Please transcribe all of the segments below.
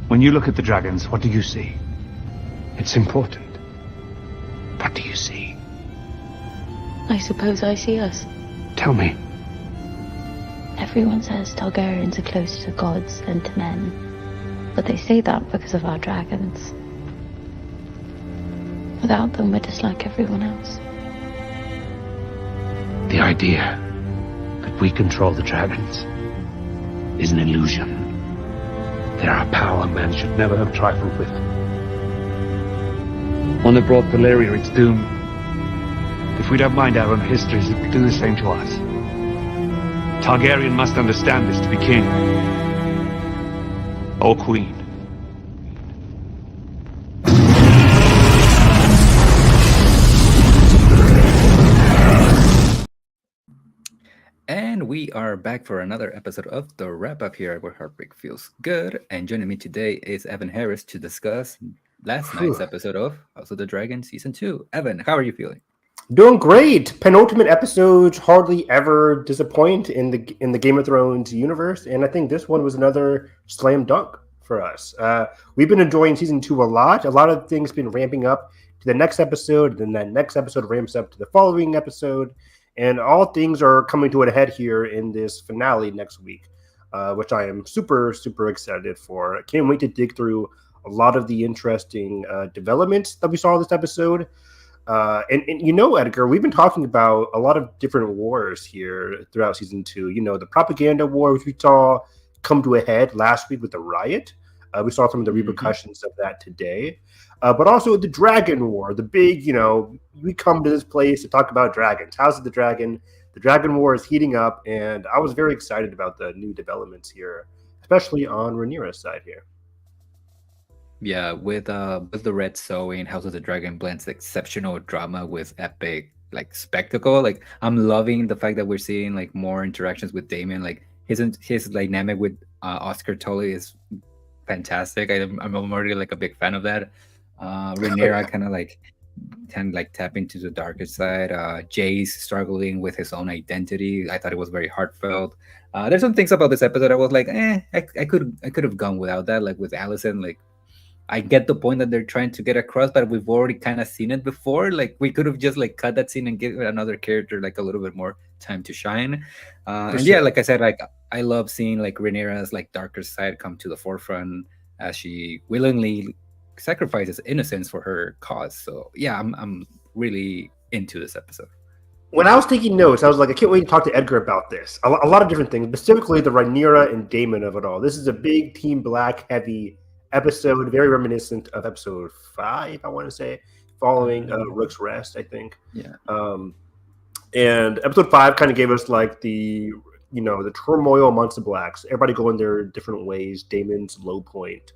When you look at the dragons, what do you see? It's important. What do you see? I suppose I see us. Tell me. Everyone says Targaryens are closer to gods than to men. But they say that because of our dragons. Without them, we're just like everyone else. The idea that we control the dragons is an illusion. They're a power man should never have trifled with. One that brought Valyria its doom. If we don't mind our own histories, it will do the same to us. Targaryen must understand this to be king. Or queen. And we are back for another episode of The Wrap Up here where Heartbreak Feels Good. And joining me today is Evan Harris to discuss last night's episode of House of the Dragon Season 2. Evan, how are you feeling? Doing great. Penultimate episodes hardly ever disappoint in the Game of Thrones universe, and I think this one was another slam dunk for us. We've been enjoying Season 2 a lot. A lot of things been ramping up to the next episode, and then that next episode ramps up to the following episode. And all things are coming to a head here in this finale next week, which I am super, super excited for. I can't wait to dig through a lot of the interesting developments that we saw this episode. And you know, Edgar, we've been talking about a lot of different wars here throughout Season 2. You know, the propaganda war, which we saw come to a head last week with the riot. We saw some of the repercussions of that today. But also the Dragon War, the big, we come to this place to talk about dragons. House of the Dragon. The Dragon War is heating up, and I was very excited about the new developments here, especially on Rhaenyra's side here. Yeah, with the Red Sowing, House of the Dragon blends exceptional drama with epic spectacle. I'm loving the fact that we're seeing more interactions with Daemon. His dynamic with Oscar Tully is fantastic. I'm already a big fan of that. Rhaenyra kind of tap into the darker side. Jay's struggling with his own identity. I thought it was very heartfelt. There's some things about this episode I was I could have gone without that. With Alicent, I get the point that they're trying to get across, but we've already kind of seen it before. We could have just cut that scene and give another character a little bit more time to shine. And sure. yeah, like I said, I love seeing Rhaenyra's darker side come to the forefront as she willingly sacrifices innocence for her cause. So yeah, I'm really into this episode. When I was taking notes, I was I can't wait to talk to Edgar about this. A lot of different things, specifically the Rhaenyra and Daemon of it all. This is a big Team Black heavy episode, very reminiscent of episode 5, I want to say, following Rook's Rest, I think. Yeah. And episode 5 kind of gave us the turmoil amongst the Blacks, everybody going their different ways, Daemon's low point.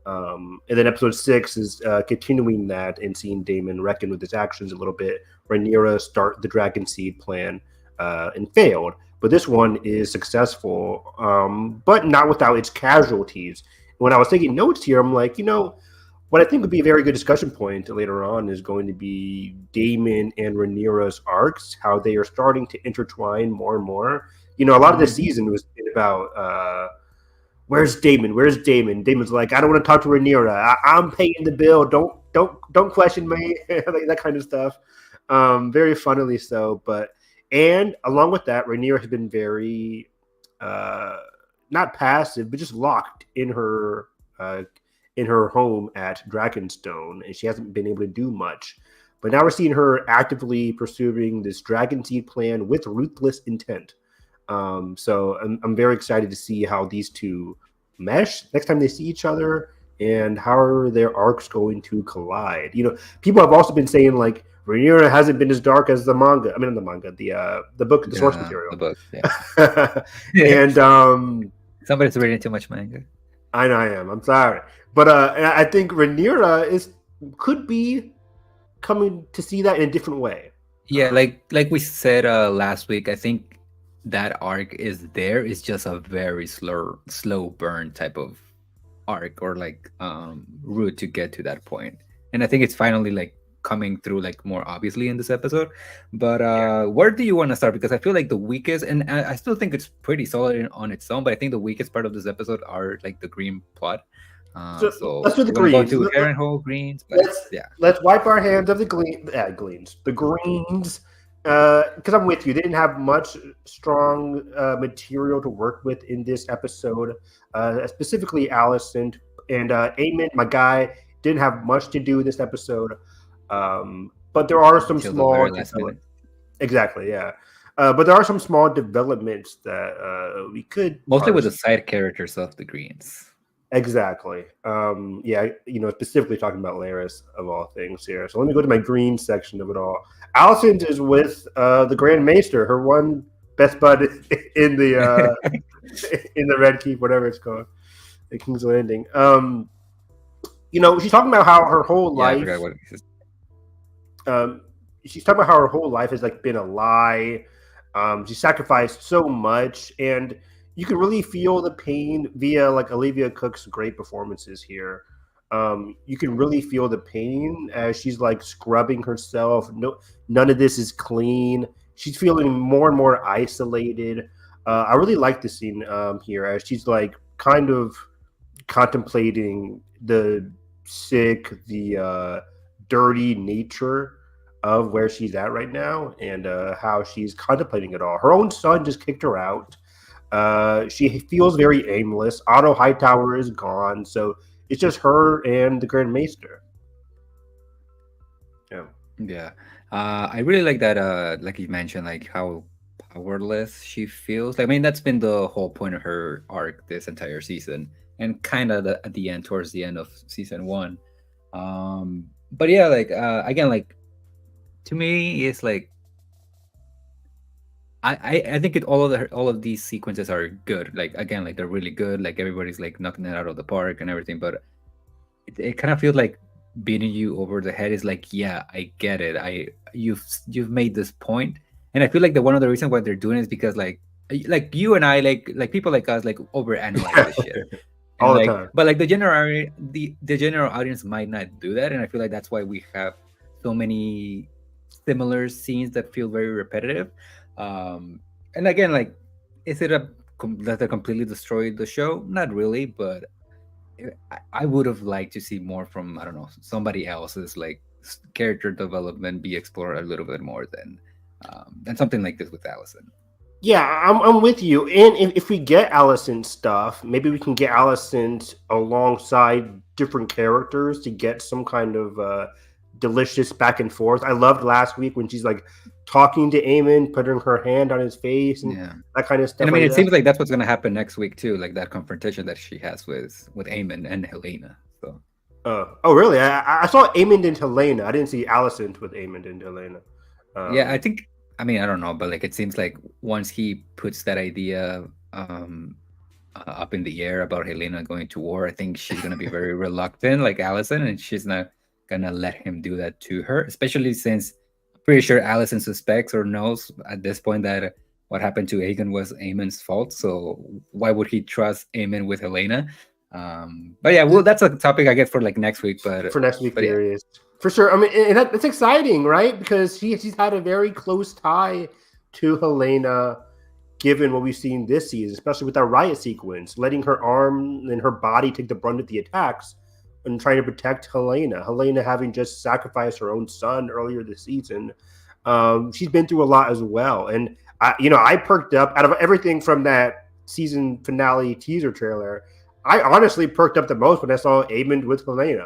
And then episode 6 is continuing that and seeing Daemon reckon with his actions a little bit. Rhaenyra start the Dragon Seed plan and failed. But this one is successful, but not without its casualties. When I was taking notes here, I'm what I think would be a very good discussion point later on is going to be Daemon and Rhaenyra's arcs, how they are starting to intertwine more and more. A lot of this season was about where's Daemon? Where's Daemon? Daemon's I don't want to talk to Rhaenyra. I'm paying the bill. Don't question me. That kind of stuff. Very funnily so. And along with that, Rhaenyra has been very not passive, but just locked in her home at Dragonstone, and she hasn't been able to do much. But now we're seeing her actively pursuing this Dragon Seed plan with ruthless intent. So I'm very excited to see how these two mesh next time they see each other, and how are their arcs going to collide. People have also been saying Rhaenyra hasn't been as dark as the manga. I mean, the manga, the book, the source material. The book, yeah. And somebody's reading too much manga. I know I am. I'm sorry, but I think Rhaenyra could be coming to see that in a different way. Yeah, like we said last week, I think that arc is there. It's just a very slow burn type of arc or route to get to that point. And I think it's finally coming through more obviously in this episode. But where do you want to start? Because I feel the weakest, and I still think it's pretty solid on its own, but I think the weakest part of this episode are the Green plot. So let's do the we're gonna greens. go to Harrenhal greens, but Let's wipe our hands of the the greens. Because I'm with you, they didn't have much strong material to work with in this episode. Specifically, Allison and Eamon, my guy, didn't have much to do in this episode. But there are some until the small very last minute. Exactly, yeah. But there are some small developments that we could Mostly with the parse. side characters of the greens. Exactly. Yeah, specifically talking about Laris of all things here. So let me go to my green section of it all. Allison is with the Grand Maester, her one best bud in the in the Red Keep, whatever it's called, the King's Landing. She's talking about how her whole life. I forgot what it is. She's talking about how her whole life has been a lie. She sacrificed so much, and you can really feel the pain via Olivia Cook's great performances here. You can really feel the pain as she's scrubbing herself. None of this is clean. She's feeling more and more isolated. I really like the scene here as she's kind of contemplating the sick, the dirty nature of where she's at right now, and how she's contemplating it all. Her own son just kicked her out. She feels very aimless. Otto Hightower is gone, so it's just her and the Grand Maester. Yeah. I really like that, like you mentioned, how powerless she feels. I mean, that's been the whole point of her arc this entire season, and kind of at the end, towards the end of season 1. But yeah, again, to me, it's I think all of these sequences are good. Again, they're really good. Everybody's knocking it out of the park and everything. But it kind of feels like beating you over the head. Is yeah, I get it. You've made this point, and I feel like one of the reasons why they're doing it is because you and I people like us overanalyze this shit all the time. But the general audience might not do that, and I feel like that's why we have so many similar scenes that feel very repetitive. And again, is it that they completely destroyed the show? Not really, but I would have liked to see more from, I don't know, somebody else's character development be explored a little bit more than something like this with Allison. Yeah, I'm with you. And if we get Allison stuff, maybe we can get Allison alongside different characters to get some kind of delicious back and forth. I loved last week when she's talking to Eamon, putting her hand on his face and that kind of stuff. And I mean, it seems like that's what's going to happen next week too, that confrontation that she has with Eamon and Helena. So. Oh, really? I saw Eamon and Helena. I didn't see Allison with Eamon and Helena. Yeah, I think. I mean, I don't know, but it seems like once he puts that idea up in the air about Helena going to war, I think she's going to be very reluctant, like Allison, and she's not gonna let him do that to her, especially since I'm pretty sure Allison suspects or knows at this point that what happened to Aegon was Aemon's fault. So why would he trust Aemon with Helena? But yeah, well, that's a topic I get for next week. But for next week, there is for sure. I mean, and it's exciting, right? Because she's had a very close tie to Helena, given what we've seen this season, especially with that riot sequence, letting her arm and her body take the brunt of the attacks and trying to protect Helena. Helena having just sacrificed her own son earlier this season. She's been through a lot as well. And I perked up out of everything from that season finale teaser trailer. I honestly perked up the most when I saw Aemon with Helena,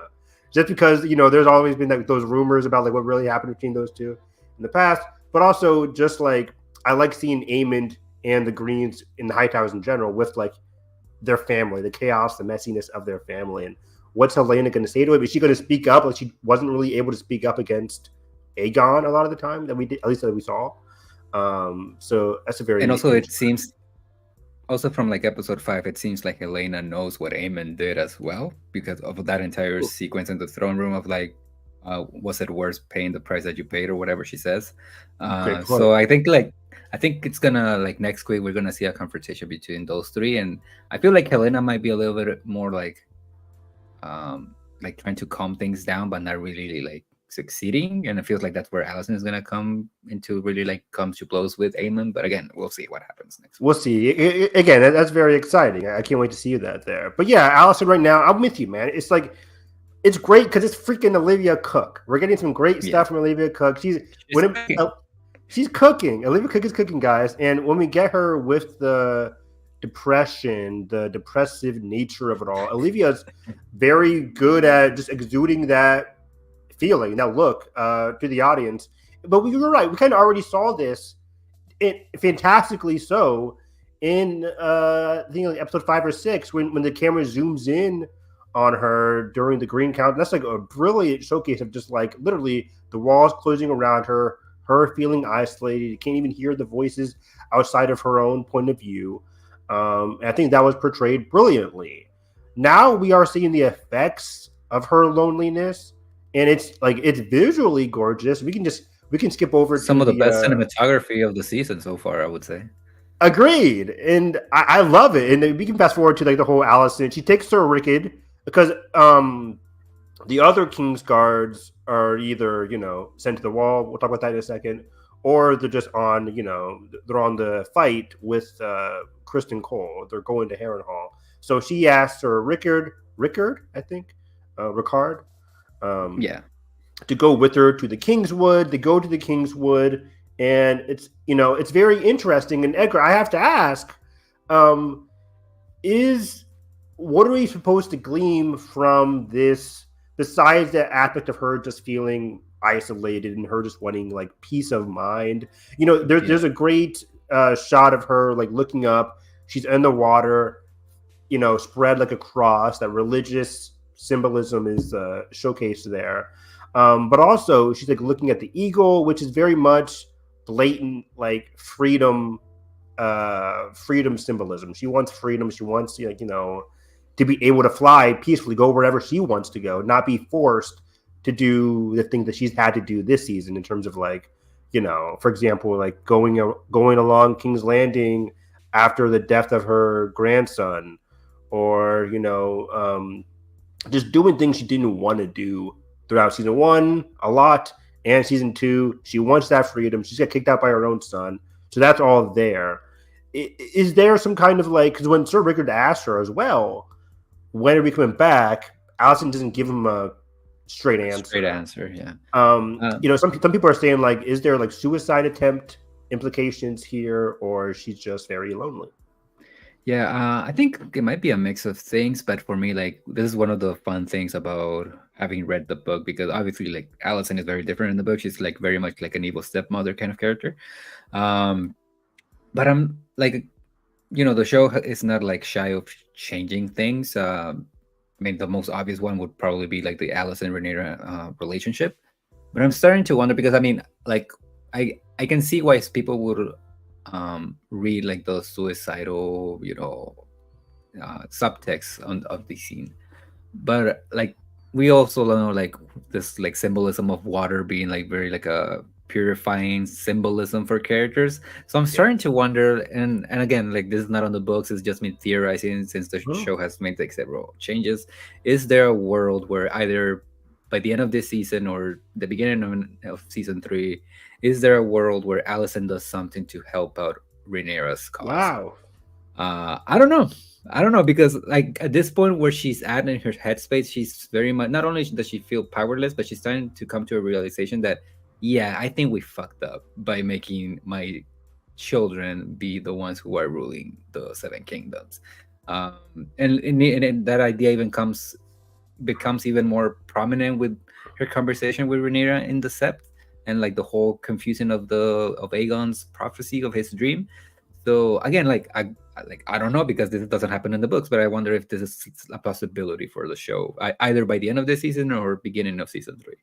just because there's always been those rumors about what really happened between those two in the past, but also just I like seeing Aemon and the Greens in the Hightowers in general with their family, the chaos, the messiness of their family, and what's Helena going to say to him? Is she going to speak up? She wasn't really able to speak up against Aegon a lot of the time that we did, at least that we saw. So that's a very. And also, it seems also from episode 5, it seems like Helena knows what Aemon did as well because of that entire sequence in the throne room of was it worth paying the price that you paid or whatever she says. So I think it's gonna next week we're gonna see a confrontation between those three, and I feel like Helena might be a little bit more trying to calm things down, but not really succeeding, and it feels like that's where Allison is gonna come into really like come to blows with Aemon. But again, we'll see what happens next. We'll see. Again, that's very exciting. I can't wait to see that there. But yeah, Allison, right now, I'm with you, man. It's like it's great because it's freaking Olivia Cook. We're getting some great stuff from Olivia Cook. She's cooking. Olivia Cook is cooking, guys. And when we get her with the depression, the depressive nature of it all, Olivia's very good at just exuding that feeling, that look to the audience. But we were right. We kind of already saw this, fantastically so, in episode 5 or 6 when the camera zooms in on her during the green count. That's like a brilliant showcase of just like literally the walls closing around her feeling isolated. You can't even hear the voices outside of her own point of view. And I think that was portrayed brilliantly. Now we are seeing the effects of her loneliness, and it's visually gorgeous. We can skip over some of the best cinematography of the season so far, I would say. Agreed, and I love it. And we can fast forward to like the whole Allison. She takes Sir Rickard because the other King's Guards are either sent to the wall. We'll talk about that in a second, or they're just on they're on the fight with Kristen Cole. They're going to Harrenhal. So she asks Sir Rickard, I think, Ricard, to go with her to the Kingswood. They go to the Kingswood, and it's very interesting. And Edgar, I have to ask, what are we supposed to glean from this, besides the aspect of her just feeling isolated and her just wanting like peace of mind? There's a great shot of her like looking up. She's in the water, spread like a cross. That religious symbolism is showcased there. But also she's like looking at the eagle, which is very much blatant like freedom symbolism. She wants freedom. She wants to be able to fly peacefully, go wherever she wants to go, not be forced to do the thing that she's had to do this season in terms of like, for example, like going along King's Landing after the death of her grandson, or just doing things she didn't want to do throughout season 1 a lot, and season 2 she wants that freedom. She's got kicked out by her own son, so that's all there. Is there some kind of like, because when Sir Rickard asked her as well, when are we coming back, Allison doesn't give him a straight answer. Yeah. Some people are saying like, is there like suicide attempt implications here, or she's just very lonely? Yeah, I think it might be a mix of things, but for me, like, this is one of the fun things about having read the book, because obviously, like, Allison is very different in the book. She's like very much like an evil stepmother kind of character. But I'm like, the show is not like shy of changing things. I mean, the most obvious one would probably be like the Allison and Rhaenyra relationship. But I'm starting to wonder, because I mean, like, I can see why people would read like those suicidal, subtext of the scene. But like, we also know like this like symbolism of water being like very like a purifying symbolism for characters. So I'm starting to wonder, and again, like, this is not on the books, it's just me theorizing since the show has made like several changes. Is there a world where either by the end of this season or the beginning of season 3, is there a world where Allison does something to help out Rhaenyra's cause? Wow. I don't know, because like at this point where she's at in her headspace, she's very much, not only does she feel powerless, but she's starting to come to a realization that, yeah, I think we fucked up by making my children be the ones who are ruling the 7 kingdoms. And that idea even becomes even more prominent with her conversation with Rhaenyra in the Sept, and like the whole confusion of Aegon's prophecy of his dream. So again, I don't know, because this doesn't happen in the books, but I wonder if this is a possibility for the show, either by the end of this season or beginning of season 3.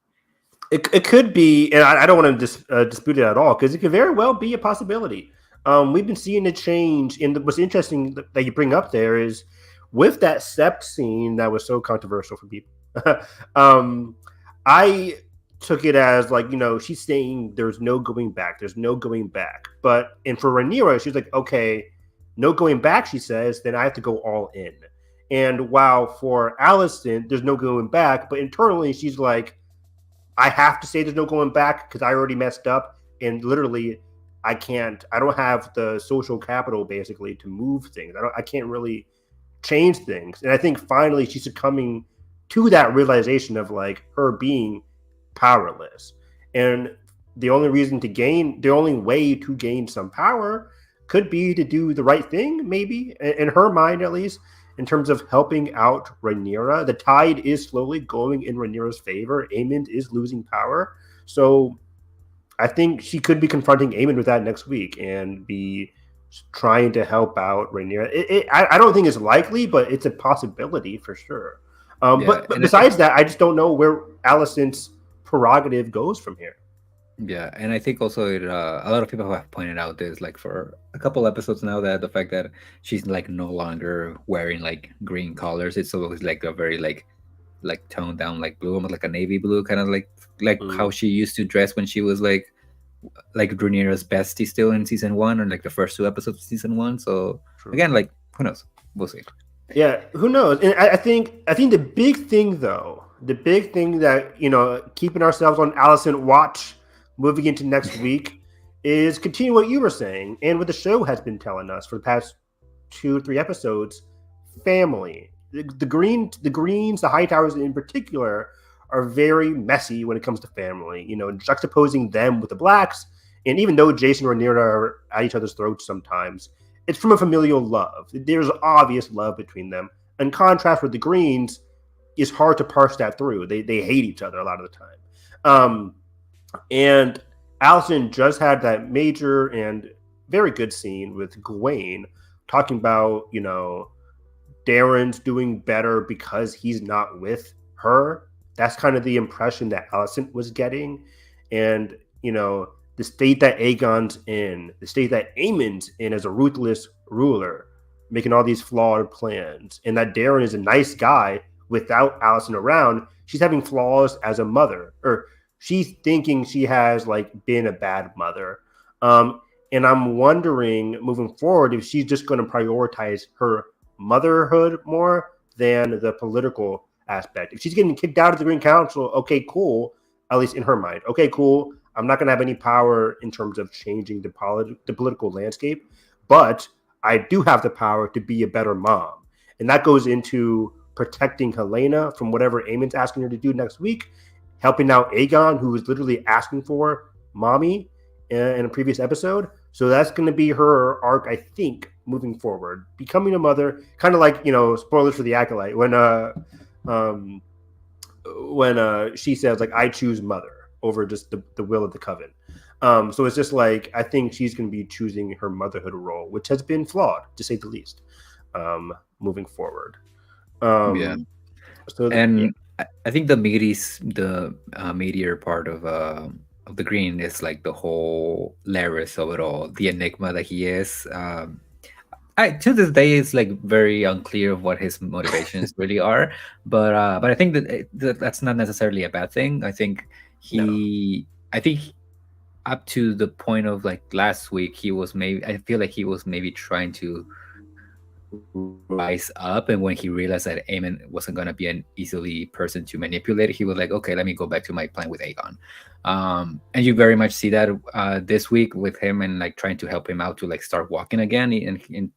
It could be, and I don't want to dispute it at all, because it could very well be a possibility. We've been seeing a change, and what's interesting that you bring up there is with that Sept scene that was so controversial for people. I took it as like, she's saying there's no going back. There's no going back. And for Rhaenyra, she's like, okay, no going back, she says, then I have to go all in. And while for Allison, there's no going back, but internally she's like, I have to say there's no going back because I already messed up, and literally I don't have the social capital basically to move things. I can't really change things. And I think finally she's succumbing to that realization of like her being powerless. And the only way to gain some power could be to do the right thing, maybe, in her mind at least, in terms of helping out Rhaenyra. The tide is slowly going in Rhaenyra's favor. Aemond is losing power. So I think she could be confronting Aemond with that next week and be trying to help out Rhaenyra. I don't think it's likely, but it's a possibility for sure. But besides that, I just don't know where Alicent's prerogative goes from here. Yeah, and I think also a lot of people have pointed out this, like for a couple episodes now, that the fact that she's like no longer wearing like green colors, it's always like a very like toned down like blue, almost like a navy blue, kind of like how she used to dress when she was like Rhaenyra's bestie still in season 1, or like the first 2 episodes of season 1. So again, like who knows? We'll see. Yeah, who knows? And I think the big thing though, that keeping ourselves on Alicent watch moving into next week is continue what you were saying and what the show has been telling us for the past 2 or 3 episodes. Family. The Greens, the Hightowers in particular, are very messy when it comes to family. Juxtaposing them with the Blacks, and even though Jason and Rhaenyra are at each other's throats sometimes, it's from a familial love. There's obvious love between them. In contrast with the Greens, it's hard to parse that through. They hate each other a lot of the time. And Alicent just had that major and very good scene with Gawain talking about, Darren's doing better because he's not with her. That's kind of the impression that Alicent was getting. And, the state that Aegon's in, the state that Aemond's in as a ruthless ruler, making all these flawed plans, and that Darren is a nice guy without Alicent around. She's having flaws as a mother, or she's thinking she has been a bad mother. And I'm wondering moving forward if she's just going to prioritize her motherhood more than the political aspect. If she's getting kicked out of the Green Council, okay, cool. At least in her mind. Okay, cool. I'm not going to have any power in terms of changing the political landscape, but I do have the power to be a better mom. And that goes into protecting Helena from whatever Aemon's asking her to do next week, helping out Aegon, who was literally asking for mommy in a previous episode. So that's going to be her arc, I think, moving forward. Becoming a mother, kind of like, spoilers for The Acolyte, when she says, I choose mother over just the will of the coven. So it's just I think she's going to be choosing her motherhood role, which has been flawed, to say the least, moving forward. Yeah. So I think the meatier part of the Green is the whole Larys of it all, the enigma that he is. To this day, it's very unclear of what his motivations really are. But I think that's not necessarily a bad thing. I think I think up to the point of last week, I feel like he was maybe trying to rise up, and when he realized that Aemon wasn't going to be an easily person to manipulate, he was like, okay, let me go back to my plan with Aegon. And you very much see that this week with him, and trying to help him out to start walking again, and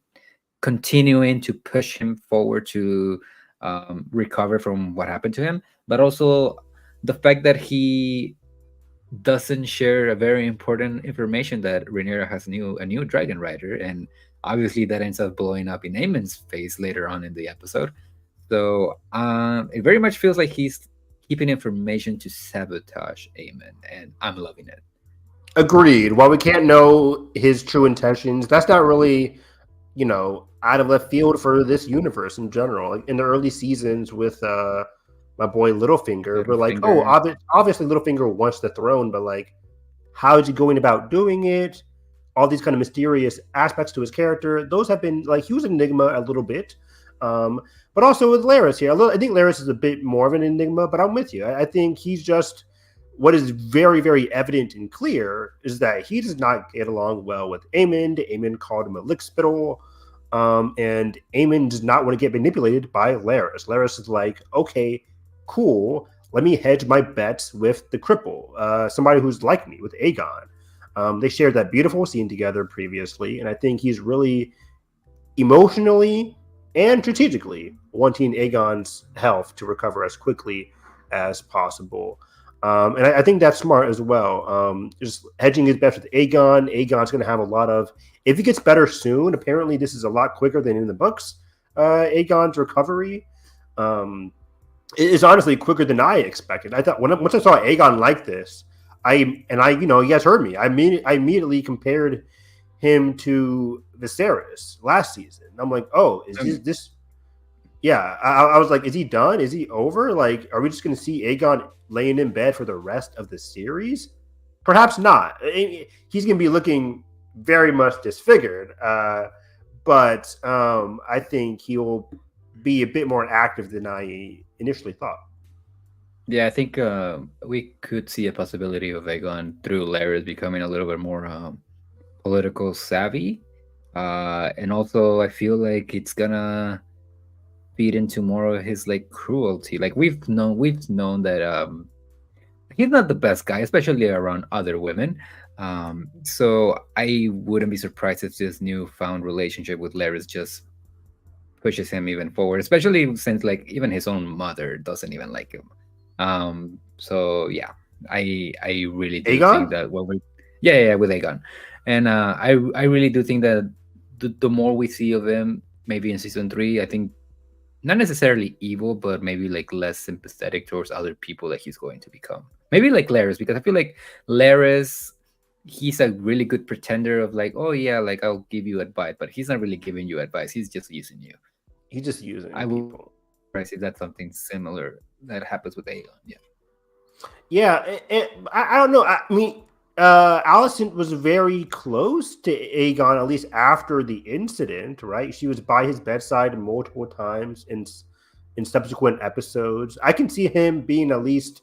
continuing to push him forward to recover from what happened to him. But also the fact that he doesn't share a very important information, that Rhaenyra has a new dragon rider, and obviously that ends up blowing up in Aemon's face later on in the episode. So it very much feels like he's keeping information to sabotage Aemon, and I'm loving it. Agreed. While we can't know his true intentions, that's not really, out of left field for this universe in general. In the early seasons with my boy Littlefinger, we're obviously Littlefinger wants the throne, but how is he going about doing it? All these kind of mysterious aspects to his character, those have been he was an enigma a little bit, but also with Larys here, I think Larys is a bit more of an enigma. But I'm with you. I think he's just, what is very, very evident and clear is that he does not get along well with Aemon. Aemon called him a lickspittle, and Aemon does not want to get manipulated by Larys. Larys is okay, cool. let me hedge my bets with the cripple, somebody who's like me, with Aegon. They shared that beautiful scene together previously, and I think he's really emotionally and strategically wanting Aegon's health to recover as quickly as possible. And I think that's smart as well. Just hedging his bets with Aegon. Aegon's going to have a lot of, if he gets better soon, apparently this is a lot quicker than in the books. Aegon's recovery is honestly quicker than I expected. I thought once I saw Aegon like this, you guys heard me. I immediately compared him to Viserys last season. I'm like, oh, is this? Yeah, I was like, is he done? Is he over? Like, are we just going to see Aegon laying in bed for the rest of the series? Perhaps not. He's going to be looking very much disfigured, but I think he will be a bit more active than I initially thought. Yeah, I think we could see a possibility of Aegon through Larys becoming a little bit more political savvy, and also I feel like it's gonna feed into more of his like cruelty. Like we've known that he's not the best guy, especially around other women. So I wouldn't be surprised if this newfound relationship with Larys just pushes him even forward, especially since like even his own mother doesn't even like him. So yeah, I really do Aegon? think that with Aegon, and I really do think that the more we see of him, maybe in season 3, I think not necessarily evil, but maybe like less sympathetic towards other people that he's going to become. Maybe like Larys, because I feel like Larys, he's a really good pretender of like, oh yeah, like I'll give you advice, but he's not really giving you advice. He's just using you. He's just using people. I see that's something similar that happens with Aegon. Yeah, I don't know. I mean, Alicent was very close to Aegon, at least after the incident, right? She was by his bedside multiple times in subsequent episodes. I can see him being at least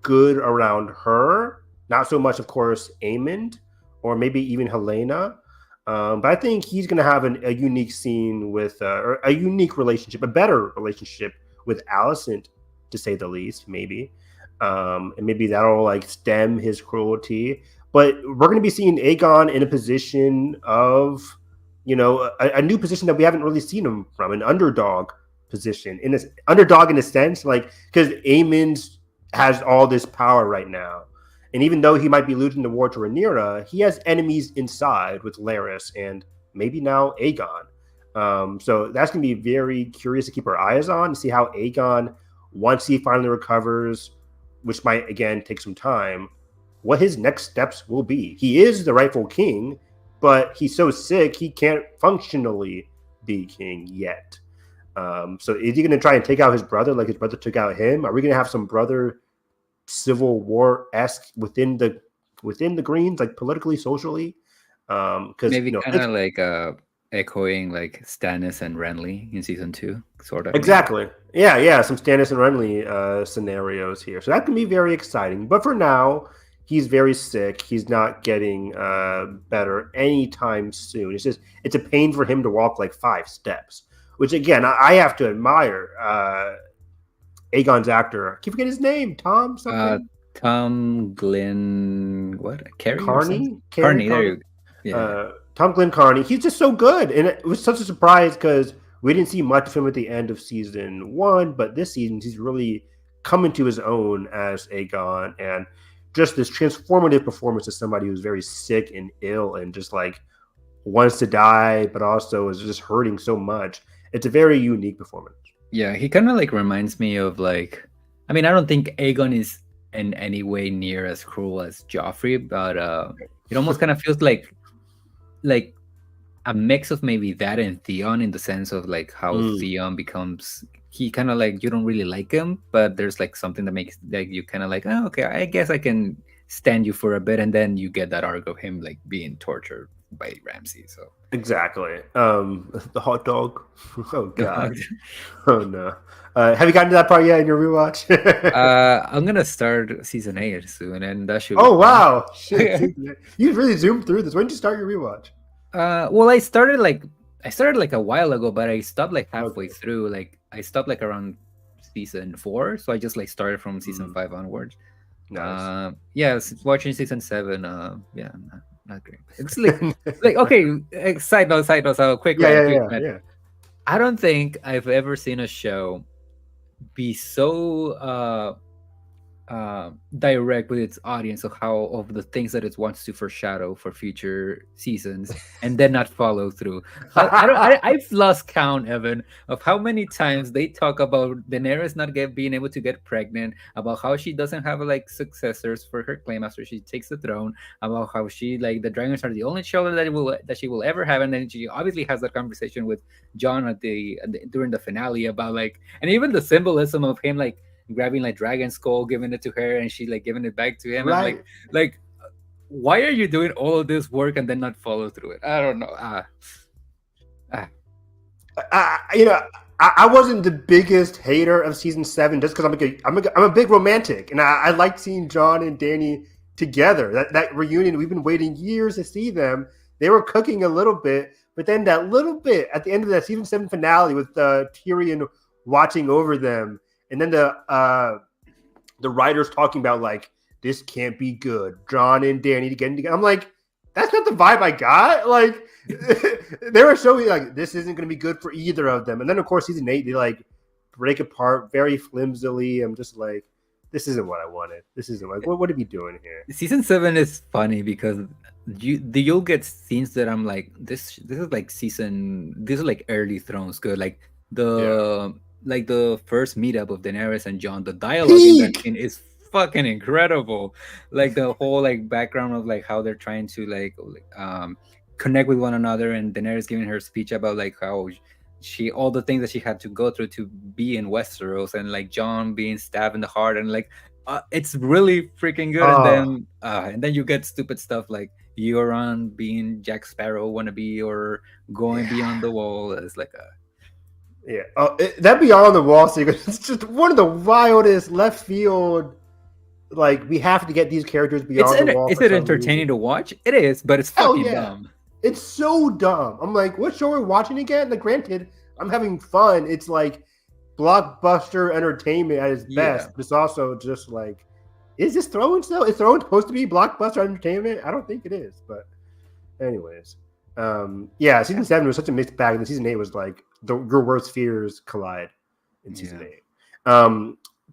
good around her. Not so much, of course, Aemond, or maybe even Helena. But I think he's going to have a unique scene with, or a unique relationship, a better relationship with Alicent, to say the least, maybe. And maybe that'll like stem his cruelty. But we're going to be seeing Aegon in a position of, a new position that we haven't really seen him from, an underdog position. Underdog in a sense, like, because Aemond has all this power right now. And even though he might be losing the war to Rhaenyra, he has enemies inside with Larys and maybe now Aegon. So that's going to be very curious to keep our eyes on, to see how Aegon, once he finally recovers, which might, again, take some time, what his next steps will be. He is the rightful king, but he's so sick, he can't functionally be king yet. So is he going to try and take out his brother like his brother took out him? Are we going to have some brother civil war-esque within the Greens, like politically, socially? Because maybe kind of like echoing like Stannis and Renly in season 2, sort of. Exactly. Yeah, some Stannis and Renly scenarios here. So that can be very exciting. But for now, he's very sick. He's not getting better anytime soon. It's a pain for him to walk like 5 steps, which again, I have to admire. Aegon's actor, I keep forgetting his name. Tom something. Tom Glenn. What? Carney. There you go. Yeah. Tom Glenn Carney. He's just so good, and it was such a surprise because we didn't see much of him at the end of season 1, but this season he's really coming to his own as Aegon, and just this transformative performance of somebody who's very sick and ill and just like wants to die, but also is just hurting so much. It's a very unique performance. Yeah, he kind of like reminds me of like, I mean, I don't think Aegon is in any way near as cruel as Joffrey, but it almost kind of feels like a mix of maybe that and Theon, in the sense of like how Theon becomes, he kind of like, you don't really like him, but there's like something that makes like you kind of like, oh, okay, I guess I can stand you for a bit, and then you get that arc of him like being tortured by Ramsay. So exactly. The hot dog. Oh god. Oh no. Have you gotten to that part yet in your rewatch? I'm gonna start season 8 soon, and that should. Oh wow! Shit, you really zoomed through this. When did you start your rewatch? Well, I started like a while ago, but I stopped like halfway through. Like I stopped like around season 4, so I just like started from season 5 onwards. Nice. Watching season 7. Yeah, not great. It's like okay. Side note. So quick rant. Yeah. I don't think I've ever seen a show be so direct with its audience of the things that it wants to foreshadow for future seasons and then not follow through. I've lost count, Evan, of how many times they talk about Daenerys not being able to get pregnant, about how she doesn't have like successors for her claim after she takes the throne, about how she like the dragons are the only children that she will ever have, and then she obviously has that conversation with John during the finale about like, and even the symbolism of him like grabbing like dragon skull, giving it to her, and she like giving it back to him. Right. I'm like, why are you doing all of this work and then not follow through it? I don't know. I wasn't the biggest hater of season 7 just because I'm a big romantic, and I liked seeing John and Dany together. That reunion, we've been waiting years to see them. They were cooking a little bit, but then that little bit at the end of that season 7 finale with Tyrion watching over them. And then the writers talking about like, this can't be good. John and Dany getting together. I'm like, that's not the vibe I got. Like they were showing like this isn't going to be good for either of them. And then of course season 8 they like break apart very flimsily. I'm just like, this isn't what I wanted. This isn't like what are we doing here? Season 7 is funny because you'll get scenes that I'm like, this is like early Thrones good. Like like the first meetup of Daenerys and Jon, the dialogue in that scene is fucking incredible. Like the whole like background of like how they're trying to like connect with one another, and Daenerys giving her speech about like how all the things that she had to go through to be in Westeros, and like Jon being stabbed in the heart, and like it's really freaking good. And then you get stupid stuff like Euron being Jack Sparrow wannabe or going beyond the wall. It's like that Beyond the Wall sequence is just one of the wildest left field. Like, we have to get these characters beyond the wall. Is it entertaining to watch? It is, but it's fucking dumb. It's so dumb. I'm like, what show are we watching again? Like, granted, I'm having fun. It's like blockbuster entertainment at its best. But it's also just like, is this Thrones though? Is Thrones supposed to be blockbuster entertainment? I don't think it is. But anyways. Season 7 was such a mixed bag, and season 8 was like your worst fears collide in season 8.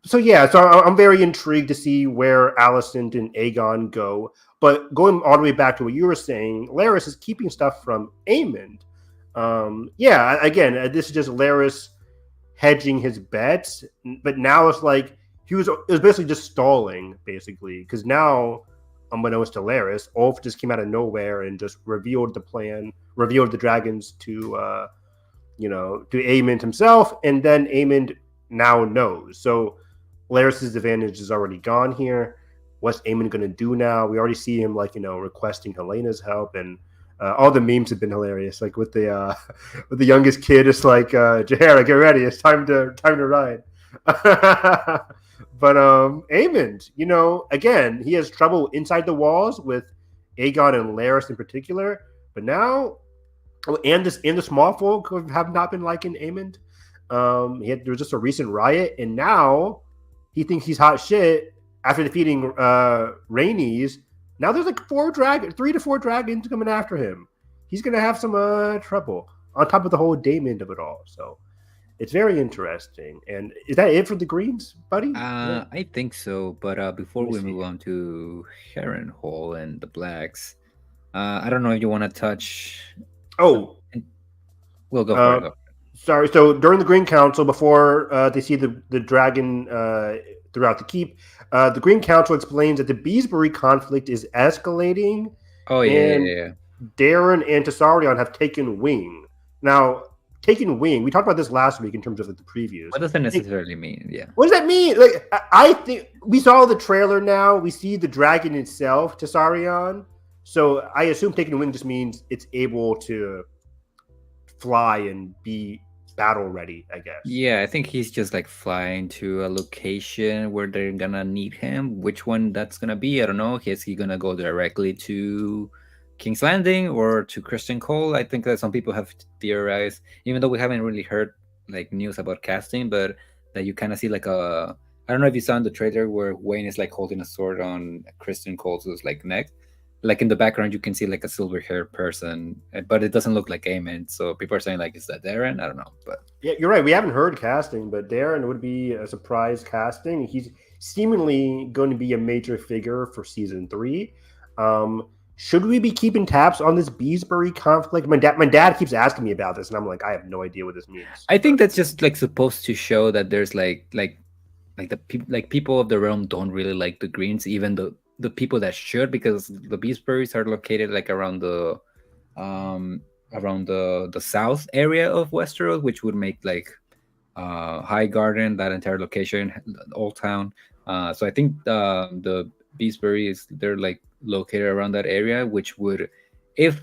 So I'm very intrigued to see where Alicent and Aegon go. But going all the way back to what you were saying, Larys is keeping stuff from Aemond. Again, this is just Larys hedging his bets, but now it's like it was basically just stalling, basically, because now, unbeknownst to Larys, Ulf just came out of nowhere and just revealed the plan, revealed the dragons to Aemond himself, and then Aemond now knows. So Larys's advantage is already gone here. What's Aemond going to do now? We already see him requesting Helena's help, and all the memes have been hilarious. Like with the youngest kid, it's like Jaehaera, get ready, it's time to ride. But Aemond, again, he has trouble inside the walls with Aegon and Larys in particular. But now, and the small folk have not been liking Aemond. There was just a recent riot, and now he thinks he's hot shit after defeating Rhaenys. Now there's like 3 to 4 dragons coming after him. He's gonna have some trouble on top of the whole Daemon of it all. So it's very interesting. And is that it for the Greens, buddy? I think so. But before we move on to Harrenhal and the Blacks, I don't know if you want to touch. Oh, we'll go for it. Sorry. So during the Green Council, before they see the dragon throughout the keep, the Green Council explains that the Beesbury conflict is escalating. Oh, yeah. Darren and Tessarion have taken wing. Now, taking wing, we talked about this last week in terms of the previews. What does that necessarily mean? Yeah. What does that mean? Like, I think we saw the trailer now. We see the dragon itself, Tessarion. So I assume taking wing just means it's able to fly and be battle ready, I guess. Yeah, I think he's just like flying to a location where they're gonna need him. Which one that's gonna be, I don't know. Is he gonna go directly to King's Landing or to Christian Cole? I think that some people have theorized, even though we haven't really heard like news about casting, but that you kind of see like a. I don't know if you saw in the trailer where Wayne is like holding a sword on Kristen Cole's like neck. Like in the background, you can see like a silver haired person, but it doesn't look like Aemon. So people are saying like, is that Darren? I don't know, but yeah, you're right. We haven't heard casting, but Darren would be a surprise casting. He's seemingly going to be a major figure for season 3. Should we be keeping tabs on this Beesbury conflict? My dad keeps asking me about this, and I'm like, I have no idea what this means. I think that's just like supposed to show that there's like the people people of the realm don't really like the Greens, even the people that should, because the Beesburys are located like around the south area of Westeros, which would make like High Garden, that entire location, Old Town. So I think the Beesburys, they're like located around that area, which would, if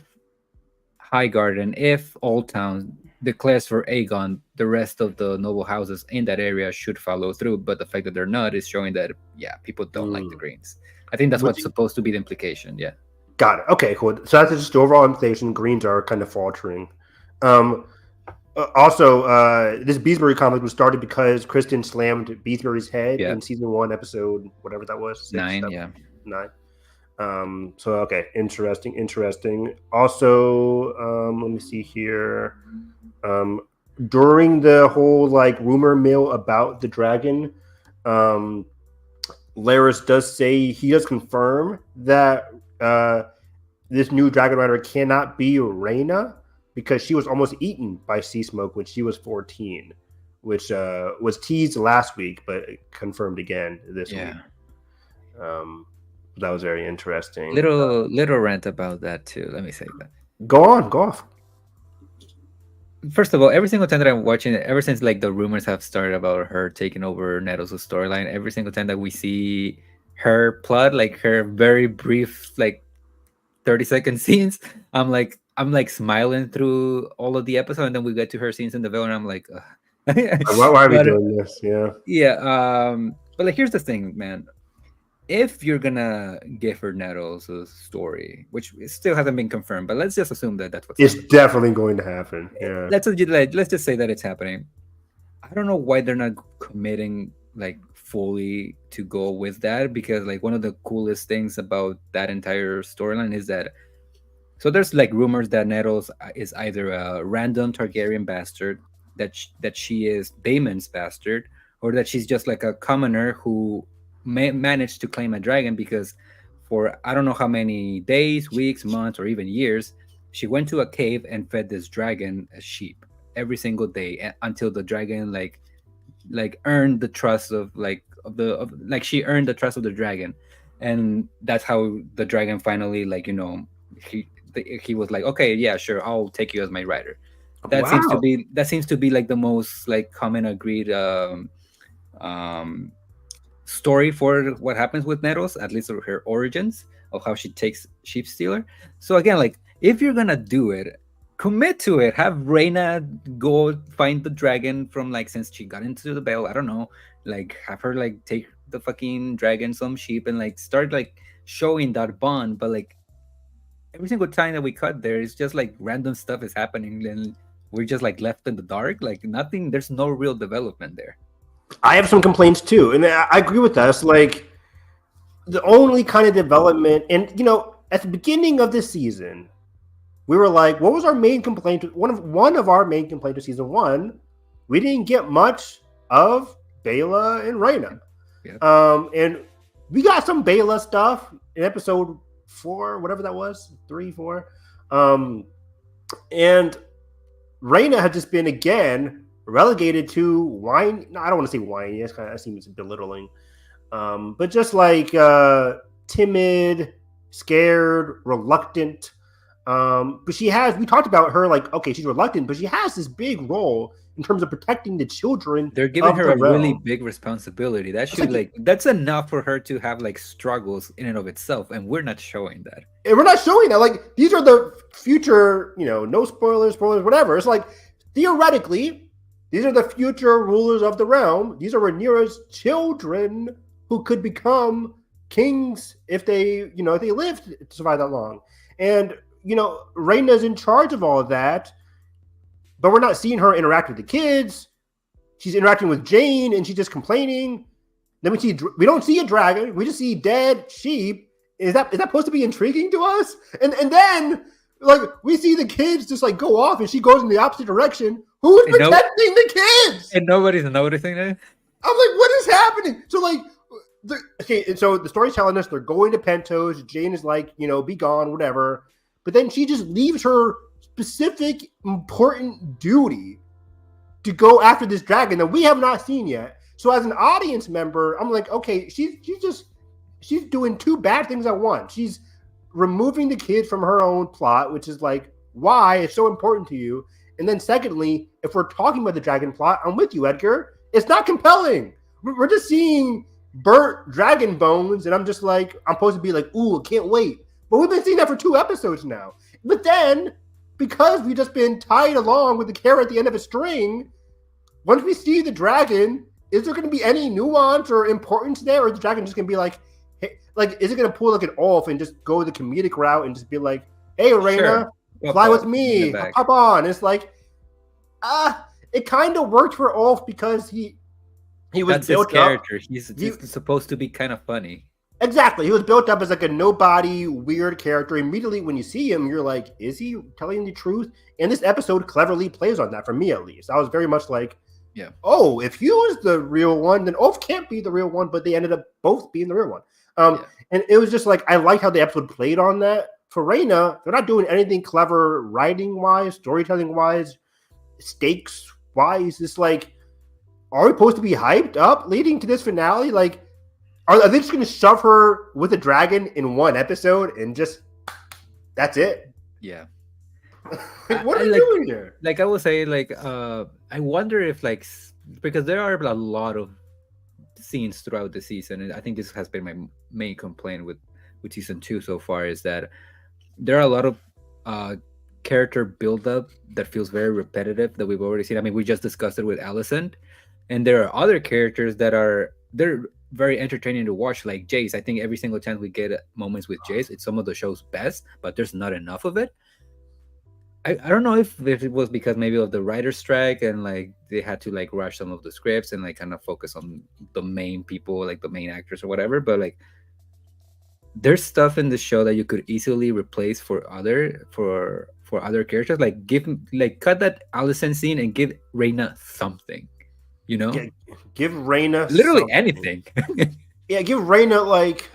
High Garden, if Old Town declares for Aegon, the rest of the noble houses in that area should follow through. But the fact that they're not is showing that, yeah, people don't like the Greens. I think that's what's supposed to be the implication. Yeah. Got it. Okay, cool. So that's just the overall implication. Greens are kind of faltering. Also, this Beesbury conflict was started because Kristen slammed Beesbury's head in season 1, episode whatever that was, 9. 9. So okay, interesting. Also, let me see here. During the whole like rumor mill about the dragon, Larys does say he does confirm that this new dragon rider cannot be Rhaenyra, because she was almost eaten by sea smoke when she was 14, which was teased last week, but confirmed again this week. That was very interesting. Little rant about that too. Let me say that. Go off. First of all, every single time that I'm watching it, ever since like the rumors have started about her taking over Nettles' storyline, every single time that we see her plot, like her very brief, like 30-second scenes, I'm like smiling through all of the episode, and then we get to her scenes in the Vale, and I'm like, why are we doing this? Yeah. But like, here's the thing, man. If you're gonna give her Nettles a story, which still hasn't been confirmed, but let's just assume that that's what's happening. Definitely going to happen. Yeah. Let's just say that it's happening. I don't know why they're not committing like fully to go with that, because like one of the coolest things about that entire storyline is that, so there's like rumors that Nettles is either a random Targaryen bastard, that she is Daemon's bastard, or that she's just like a commoner who managed to claim a dragon because for I don't know how many days, weeks, months, or even years, she went to a cave and fed this dragon a sheep every single day until the dragon like earned the trust of she earned the trust of the dragon, and that's how the dragon finally he was like, okay, yeah, sure, I'll take you as my rider. That seems to be like the most like common agreed story for what happens with Nettles, at least her origins of how she takes Sheep Stealer. So again, like, if you're gonna do it, commit to it. Have Rhaenyra go find the dragon from like, since she got into the Vale, I don't know, like have her like take the fucking dragon some sheep and like start like showing that bond. But like every single time that we cut there, it's just like random stuff is happening and we're just like left in the dark, like nothing, there's no real development there. I have some complaints too, and I agree with that. It's like the only kind of development, and at the beginning of this season, we were like, what was our main complaint? One of our main complaints of season 1, we didn't get much of Baela and Rhaenyra. Yep. And we got some Baela stuff in episode 4, whatever that was, 3, 4. And Rhaenyra had just been again relegated to whine. No, I don't want to say whiny. That seems belittling. But just like timid, scared, reluctant. But we talked about her, like, okay, she's reluctant, but she has this big role in terms of protecting the children. They're giving her a really big responsibility. That should that's enough for her to have like struggles in and of itself, and we're not showing that. And we're not showing that. Like, these are the future, no spoilers, whatever. It's like, theoretically, these are the future rulers of the realm. These are Rhaenyra's children who could become kings if they lived to survive that long. And, Rhaenyra's in charge of all of that, but we're not seeing her interact with the kids. she's interacting with Jane, and she's just complaining. Then we don't see a dragon. We just see dead sheep. Is that supposed to be intriguing to us? And then like we see the kids just like go off, and she goes in the opposite direction. Who's protecting the kids? And nobody's noticing it. I'm like, what is happening? So like, so the story's telling us they're going to Pentos. Jane is like, be gone, whatever. But then she just leaves her specific important duty to go after this dragon that we have not seen yet. So as an audience member, I'm like, okay, she's doing two bad things at once. She's removing the kids from her own plot, which is like why it's so important to you. And then secondly, if we're talking about the dragon plot, I'm with you, Edgar. It's not compelling. We're just seeing burnt dragon bones, and I'm just like, I'm supposed to be like, ooh, can't wait. But we've been seeing that for 2 episodes now. But then, because we've just been tied along with the carrot at the end of a string, once we see the dragon, is there going to be any nuance or importance there? Or is the dragon just going to be like, hey, like, is it going to pull like an Ulf and just go the comedic route and just be like, hey, Rhaenyra, fly with me, hop on. It's like, it kind of worked for Ulf because he was That's built his character. He's supposed to be kind of funny. Exactly. He was built up as like a nobody, weird character. Immediately when you see him, you're like, is he telling the truth? And this episode cleverly plays on that, for me at least. I was very much like, yeah. Oh, if Hugh is the real one, then Ulf can't be the real one, but they ended up both being the real one. And it was just like, I like how the episode played on that. For Rhaenyra, they're not doing anything clever writing-wise, storytelling-wise, stakes-wise. It's like, are we supposed to be hyped up leading to this finale? Like, are they just going to shove her with a dragon in one episode and just, that's it? Yeah. What are you doing here? Like I would say, I wonder if because there are a lot of scenes throughout the season, and I think this has been my main complaint with season 2 so far, is that there are a lot of character build-up that feels very repetitive that we've already seen. I mean, we just discussed it with Alicent, and there are other characters that they're very entertaining to watch, like Jace. I think every single time we get moments with Jace, it's some of the show's best, but there's not enough of it. I don't know if it was because maybe of the writer's strike and like they had to like rush some of the scripts and like kind of focus on the main people, like the main actors or whatever, but like there's stuff in the show that you could easily replace for other characters. Like cut that Alicent scene and give Rhaenyra something, give Rhaenyra literally something. anything. Yeah, give Rhaenyra like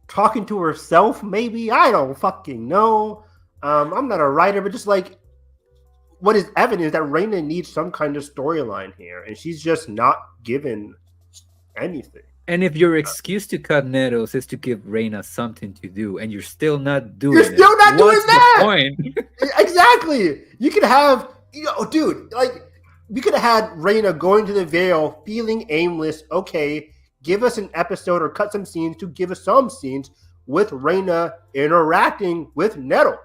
talking to herself, maybe. I don't fucking know. I'm not a writer, but just like what is evident is that Rhaenyra needs some kind of storyline here, and she's just not given anything. And if your excuse to cut Nettles is to give Rhaenyra something to do, and you're still not doing doing that. The point? Exactly. You could have, dude, like we could have had Rhaenyra going to the Vale, feeling aimless. Okay, give us an episode or cut some scenes to give us some scenes with Rhaenyra interacting with Nettle.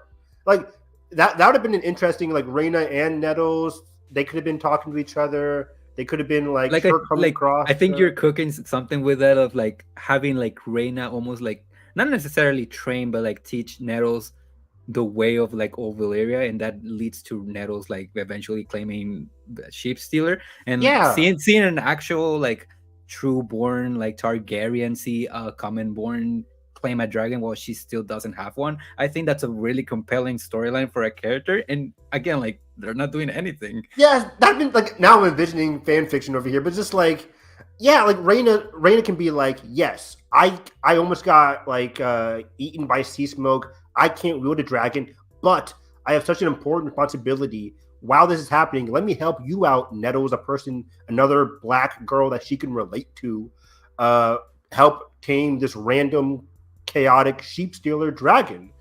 Like that would have been an interesting, like Rhaenyra and Nettles. They could have been talking to each other. They could have been like her coming across. I think you're cooking something with that of like having like Rhaenyra almost like not necessarily train, but like teach Nettles the way of like old Valyria, and that leads to Nettles like eventually claiming sheep stealer and seeing an actual like true born like Targaryen see a common born claim a dragon while she still doesn't have one. I think that's a really compelling storyline for a character, and again, like they're not doing anything. Yeah, that's been like, now I'm envisioning fan fiction over here, but just like, yeah, like Rhaenyra can be like, yes, I almost got like eaten by sea smoke. I can't wield a dragon, but I have such an important responsibility. While this is happening, let me help you out, Nettles, a person, another black girl that she can relate to. Help tame this random chaotic sheep stealer dragon.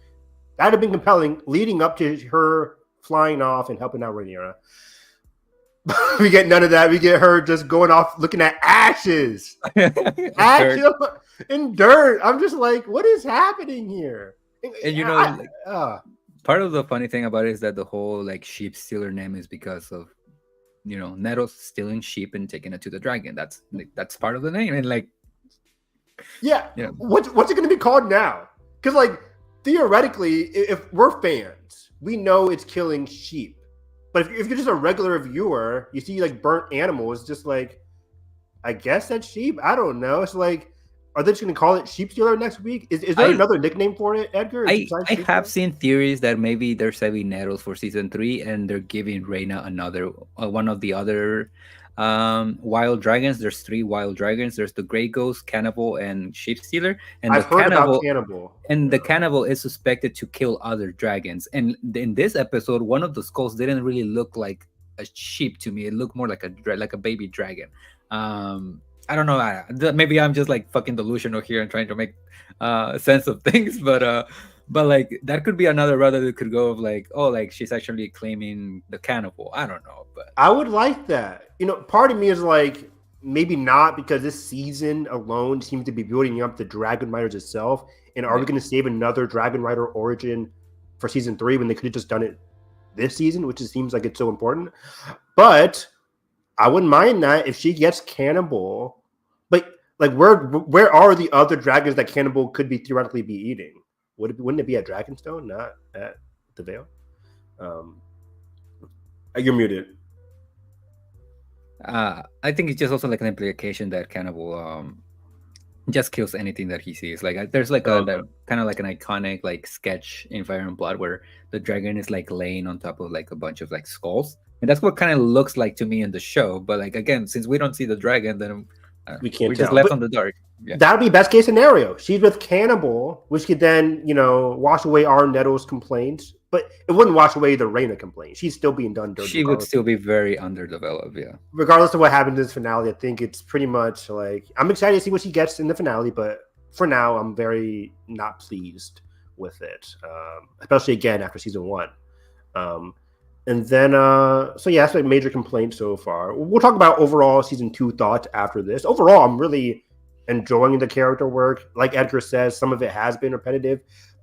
That'd have been compelling, leading up to her flying off and helping out Rhaenyra. We get none of that. We get her just going off looking at ashes. Ashes and dirt. I'm just like, what is happening here? And part of the funny thing about it is that the whole like sheep stealer name is because of Nettles stealing sheep and taking it to the dragon. That's part of the name. And like, what's it going to be called now? Because like theoretically, if we're fans, we know it's killing sheep. But if you're just a regular viewer, you see like burnt animals, just like, I guess that's sheep. I don't know. It's like, are they just going to call it sheep stealer next week? Is there another nickname for it, Edgar? I have seen theories that maybe they're saving Nettles for season 3 and they're giving Rhaenyra another one of the other wild dragons. There's 3 wild dragons. There's the Grey Ghost, Cannibal, and Sheep Stealer. And I've heard about Cannibal. And the Cannibal is suspected to kill other dragons. And in this episode, one of the skulls didn't really look like a sheep to me. It looked more like a baby dragon. I don't know. Maybe I'm just like fucking delusional here and trying to make sense of things, but like that could be another route that it could go of like, oh, like she's actually claiming the cannibal. I don't know, but I would like that. Part of me is like, maybe not, because this season alone seems to be building up the Dragon Riders itself. And are we going to save another Dragon Rider origin for season 3 when they could have just done it this season, which just seems like it's so important? But I wouldn't mind that if she gets Cannibal. But like, where are the other dragons that Cannibal could be theoretically be eating? Wouldn't it be at Dragonstone, not at the Vale? You're muted. I think it's just also like an implication that Cannibal just kills anything that he sees. Like there's like a kind of like an iconic like sketch in Fire and Blood where the dragon is like laying on top of like a bunch of like skulls, and that's what kind of looks like to me in the show. But like, again, since we don't see the dragon, then we're just left on the dark. Yeah. That would be best case scenario. She's with Cannibal, which could then, wash away our Nettles complaints, but it wouldn't wash away the Rhaenyra complaint. She's still being done dirty. She would still be very underdeveloped, yeah. Regardless of what happens in this finale, I think it's pretty much like, I'm excited to see what she gets in the finale, but for now, I'm very not pleased with it, especially again after season 1. And then, so yeah, that's my major complaint so far. We'll talk about overall season 2 thoughts after this. Overall, I'm really enjoying the character work. Like Edgar says, some of it has been repetitive,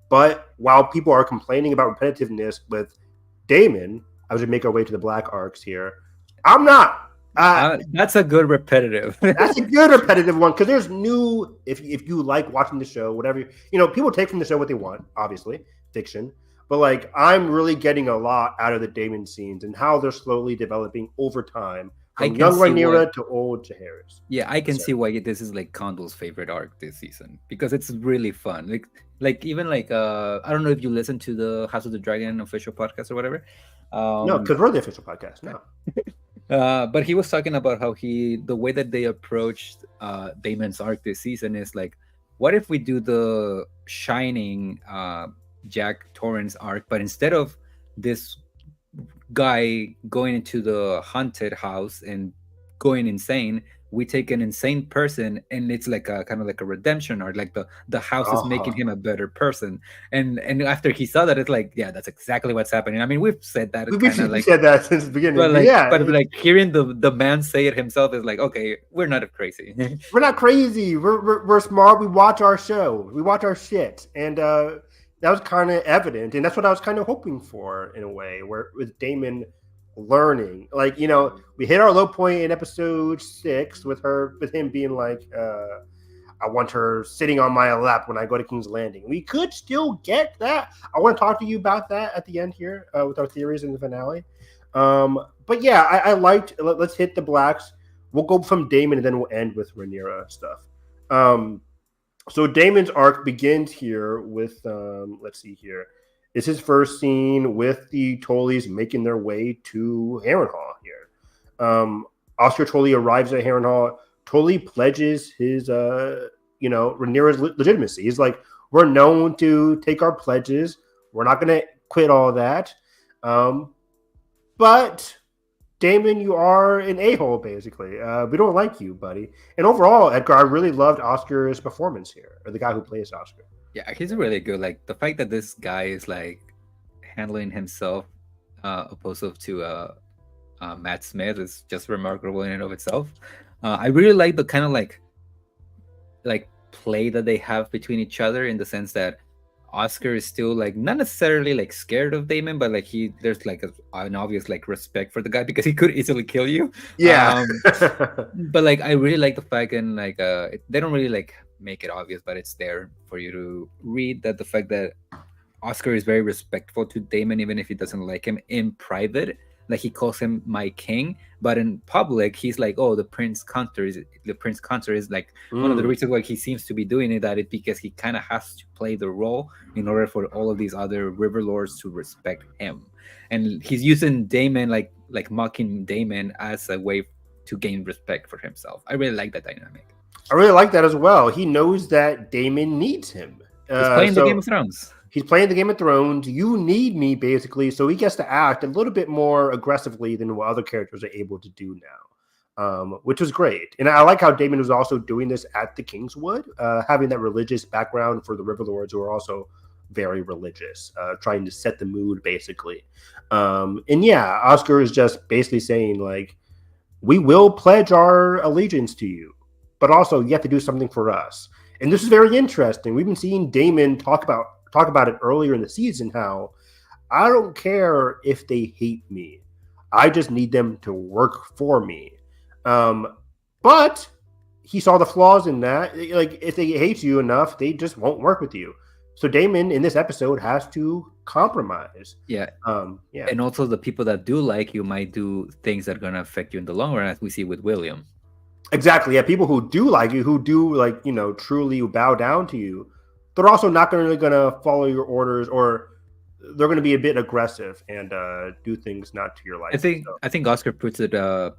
but while people are complaining about repetitiveness with Daemon, as we make our way to the black arcs here, I'm not. That's a good repetitive. That's a good repetitive one, because there's new. If you like watching the show, whatever people take from the show what they want. Obviously, fiction. But like, I'm really getting a lot out of the Daemon scenes and how they're slowly developing over time, from young Rhaenyra to old Jaehaerys. Yeah, I can see why this is like Condal's favorite arc this season, because it's really fun. Like even like I don't know if you listen to the House of the Dragon official podcast or whatever. No, because we're the official podcast now. But he was talking about how the way that they approached Daemon's arc this season is like, what if we do the Shining Jack Torrance arc, but instead of this guy going into the haunted house and going insane, we take an insane person and it's like a kind of like a redemption arc, like the house is making him a better person. And after he saw that, it's like, yeah, that's exactly what's happening. I mean, we've said that. We've said that since the beginning. But like, yeah, but like hearing the man say it himself is like, okay, we're not crazy. We're not crazy. We're smart. We watch our show. We watch our shit. And that was kind of evident, and that's what I was kind of hoping for in a way, where with Daemon learning, like, we hit our low point in episode 6 with him being like, I want her sitting on my lap when I go to King's Landing. We could still get that. I want to talk to you about that at the end here with our theories in the finale. But yeah, I liked. Let's hit the blacks. We'll go from Daemon and then we'll end with Rhaenyra stuff. So Daemon's arc begins here with, let's see here. It's his first scene with the Tullys making their way to Harrenhal here. Oscar Tully arrives at Harrenhal. Tully pledges his, Rhaenyra's legitimacy. He's like, we're known to take our pledges. We're not going to quit all that. But Daemon, you are an a-hole, basically. We don't like you, buddy. And overall, Edgar, I really loved Oscar's performance here, or the guy who plays Oscar. Yeah, he's really good. Like, the fact that this guy is, like, handling himself opposed to Matt Smith is just remarkable in and of itself. I really like the kind of, like play that they have between each other, in the sense that Oscar is still like not necessarily like scared of Daemon, but like there's like an obvious like respect for the guy because he could easily kill you. Yeah. But like I really like the fact, and like they don't really like make it obvious, but it's there for you to read, that the fact that Oscar is very respectful to Daemon, even if he doesn't like him in private. like he calls him my king, but in public he's like, oh, the prince consort is like one of the reasons why he seems to be doing it, that it's because he kind of has to play the role in order for all of these other river lords to respect him, and he's using Daemon, like mocking Daemon as a way to gain respect for himself. I really like that dynamic. I really like that as well. He knows that Daemon needs him. He's playing the Game of Thrones. He's playing the Game of Thrones. You need me, basically. So he gets to act a little bit more aggressively than what other characters are able to do now, which was great. And I like how Daemon was also doing this at the Kingswood, having that religious background for the River Lords, who are also very religious, trying to set the mood, basically. And yeah, Oscar is just basically saying, like, we will pledge our allegiance to you, but also you have to do something for us. And this is very interesting. We've been seeing Daemon talk about it earlier in the season, how I don't care if they hate me. I just need them to work for me. But he saw the flaws in that. Like, if they hate you enough, they just won't work with you. So Daemon in this episode has to compromise. Yeah. Yeah. And also the people that do like you might do things that are going to affect you in the long run, as we see with William. Exactly. Yeah. People who do like you, who do, like, you know, truly bow down to you, they're also not going to follow your orders, or they're going to be a bit aggressive and do things not to your liking. I think Oscar puts it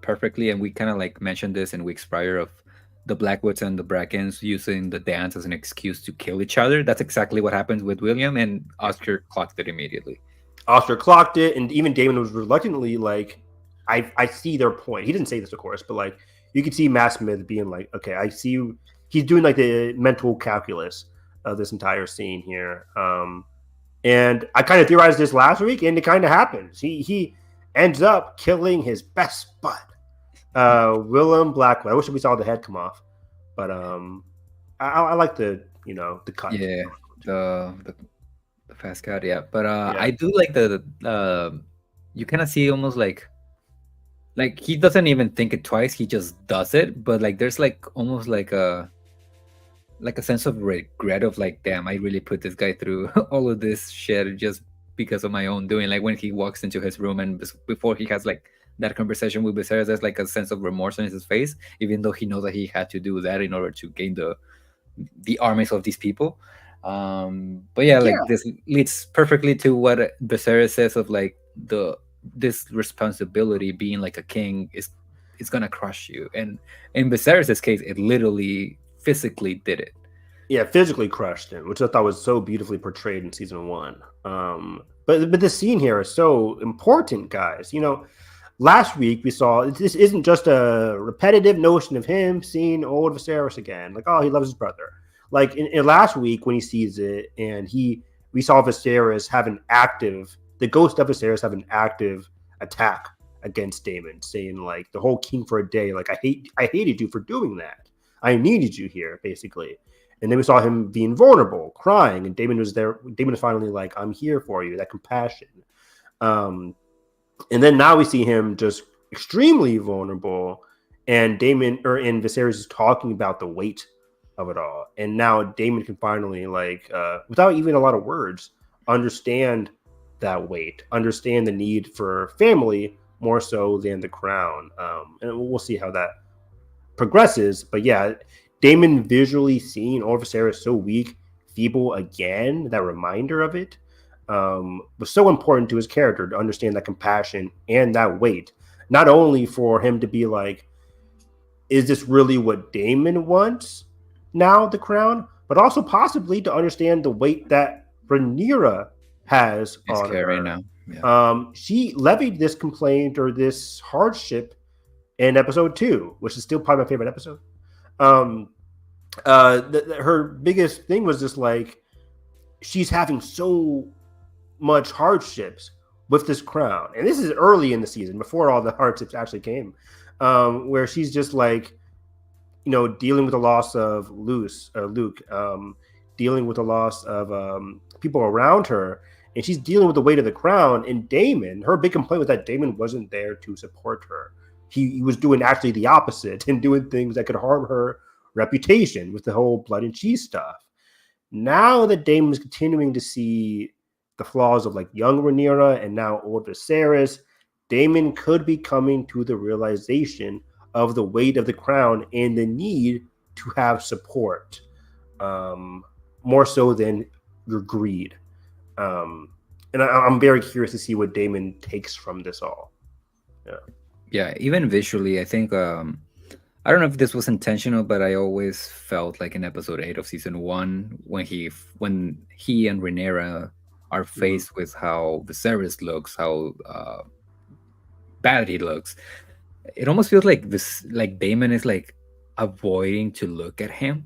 perfectly, and we kind of like mentioned this in weeks prior of the Blackwoods and the Brackens using the dance as an excuse to kill each other. That's exactly what happens with William, and Oscar clocked it immediately. Oscar clocked it, and even Daemon was reluctantly like, I see their point. He didn't say this, of course, but like, you could see Matt Smith being like, okay, I see you. He's doing like the mental calculus of this entire scene here. And I kind of theorized this last week, and it kind of happens. He ends up killing his best bud, Willem Blackwood. I wish we saw the head come off, but I like the cut. Yeah, the fast cut. Yeah, but I do like the you kind of see almost like he doesn't even think it twice. He just does it. But like there's like almost like a sense of regret of like, damn, I really put this guy through all of this shit just because of my own doing. Like when he walks into his room and before he has like that conversation with Viserys, there's like a sense of remorse on his face, even though he knows that he had to do that in order to gain the armies of these people. But yeah, like this leads perfectly to what Viserys says of like this responsibility being like a king is gonna crush you. And in Viserys' case, it literally physically did it. Yeah, physically crushed him, which I thought was so beautifully portrayed in season 1. But the scene here is so important, guys. You know, last week we saw this isn't just a repetitive notion of him seeing old Viserys again, like, oh, he loves his brother. Like in last week when he sees it, and we saw Viserys have the ghost of Viserys have an active attack against Daemon, saying like, the whole king for a day, like, I hated you for doing that. I needed you here, basically. And then we saw him being vulnerable, crying, and Daemon was there. Daemon is finally like, I'm here for you, that compassion. And then now we see him just extremely vulnerable, and Viserys is talking about the weight of it all. And now Daemon can finally, like, without even a lot of words, understand that weight, understand the need for family more so than the crown. And we'll see how that progresses. But yeah, Daemon visually seeing old Viserys so weak, feeble again, that reminder of it, was so important to his character to understand that compassion and that weight. Not only for him to be like, is this really what Daemon wants now, the crown, but also possibly to understand the weight that Rhaenyra has on her. Now. Yeah. She levied this complaint or this hardship in episode 2, which is still probably my favorite episode. Her biggest thing was just like, she's having so much hardships with this crown, and this is early in the season before all the hardships actually came, where she's just like, you know, dealing with the loss of Luke, dealing with the loss of people around her, and she's dealing with the weight of the crown. And Daemon, her big complaint was that Daemon wasn't there to support her. He was doing actually the opposite and doing things that could harm her reputation with the whole blood and cheese stuff. Now that Daemon is continuing to see the flaws of like young Rhaenyra and now old Viserys, Daemon could be coming to the realization of the weight of the crown and the need to have support, more so than your greed. And I'm very curious to see what Daemon takes from this all. Yeah, even visually, I think I don't know if this was intentional, but I always felt like in episode 8 of season 1 when he and Rhaenyra are faced with how Viserys looks, how bad he looks. It almost feels like Daemon is like avoiding to look at him.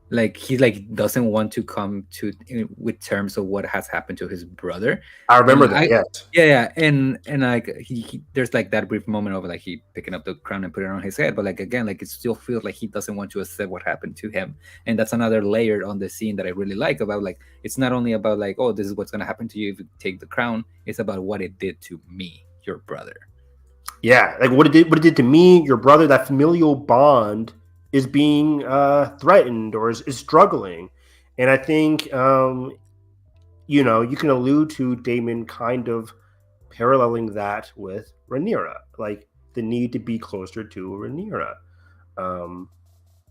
Like he like doesn't want to come to with terms of what has happened to his brother. I remember that. Yes. Yeah, and like he there's like that brief moment of like he picking up the crown and putting it on his head, but like again, like it still feels like he doesn't want to accept what happened to him, and that's another layer on the scene that I really like about like it's not only about like, oh, this is what's gonna happen to you if you take the crown. It's about what it did to me, your brother. Yeah, like what it did to me, your brother. That familial bond is being threatened or is struggling. And I think, you know, you can allude to Daemon kind of paralleling that with Rhaenyra, like the need to be closer to Rhaenyra.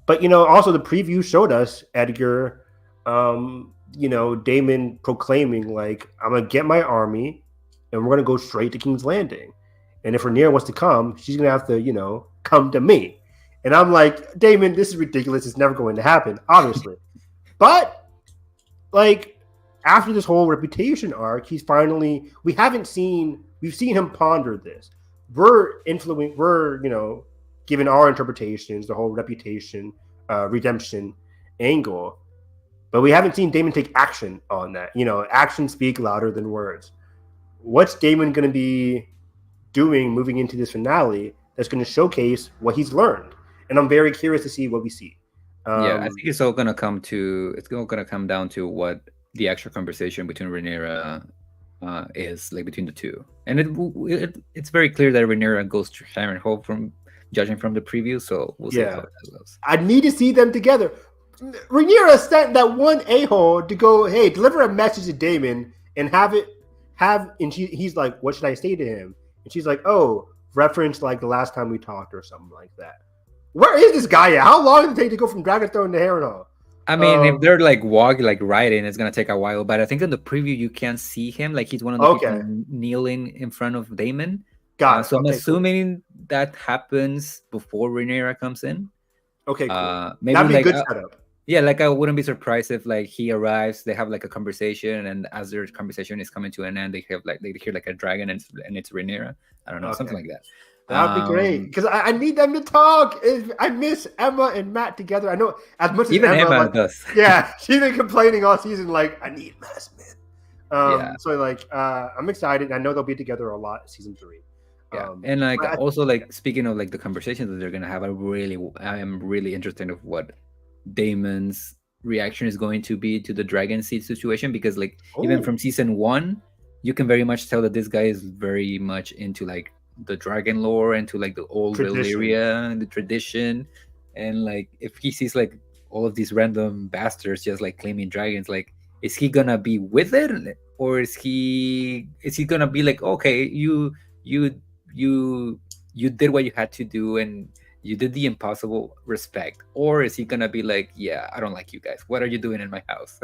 But, you know, also the preview showed us Edgar, you know, Daemon proclaiming, like, I'm going to get my army and we're going to go straight to King's Landing. And if Rhaenyra wants to come, she's going to have to, you know, come to me. And I'm like, Daemon, this is ridiculous. It's never going to happen, obviously. But, like, after this whole reputation arc, we've seen him ponder this. We're, you know, given our interpretations, the whole reputation, redemption angle. But we haven't seen Daemon take action on that. You know, actions speak louder than words. What's Daemon going to be doing moving into this finale that's going to showcase what he's learned? And I'm very curious to see what we see. Yeah, I think it's all gonna come down to what the actual conversation between Rhaenyra is like between the two, and it's very clear that Rhaenyra goes to Harrenhal from judging from the preview. So we'll see how that goes. I need to see them together. Rhaenyra sent that one a-hole to go, hey, deliver a message to Daemon and and he's like, what should I say to him? And she's like, oh, reference like the last time we talked or something like that. Where is this guy at? How long did it take to go from Dragonstone to Harrenhal? I mean, if they're like riding, it's gonna take a while. But I think in the preview you can see him, like he's one of the people kneeling in front of Daemon. So I'm assuming that happens before Rhaenyra comes in. Okay, cool. Maybe that'd be like, a good setup. Yeah, like I wouldn't be surprised if like he arrives, they have like a conversation, and as their conversation is coming to an end, they hear like a dragon, and it's Rhaenyra. I don't know, something like that. That'd be great because I need them to talk. I miss Emma and Matt together. I know as much as even Emma like, does. Yeah, she's been complaining all season. Like I need Matt Smith. So like I'm excited. I know they'll be together a lot season 3. Yeah, and like also like speaking of like the conversations that they're gonna have, I am really interested in what Daemon's reaction is going to be to the dragon seed situation, because like even from season 1, you can very much tell that this guy is very much into like the dragon lore and to like the old Valyria and the tradition, and like if he sees like all of these random bastards just like claiming dragons, like is he gonna be with it, or is he gonna be like, okay, you did what you had to do and you did the impossible, respect, or is he gonna be like, yeah, I don't like you guys, what are you doing in my house?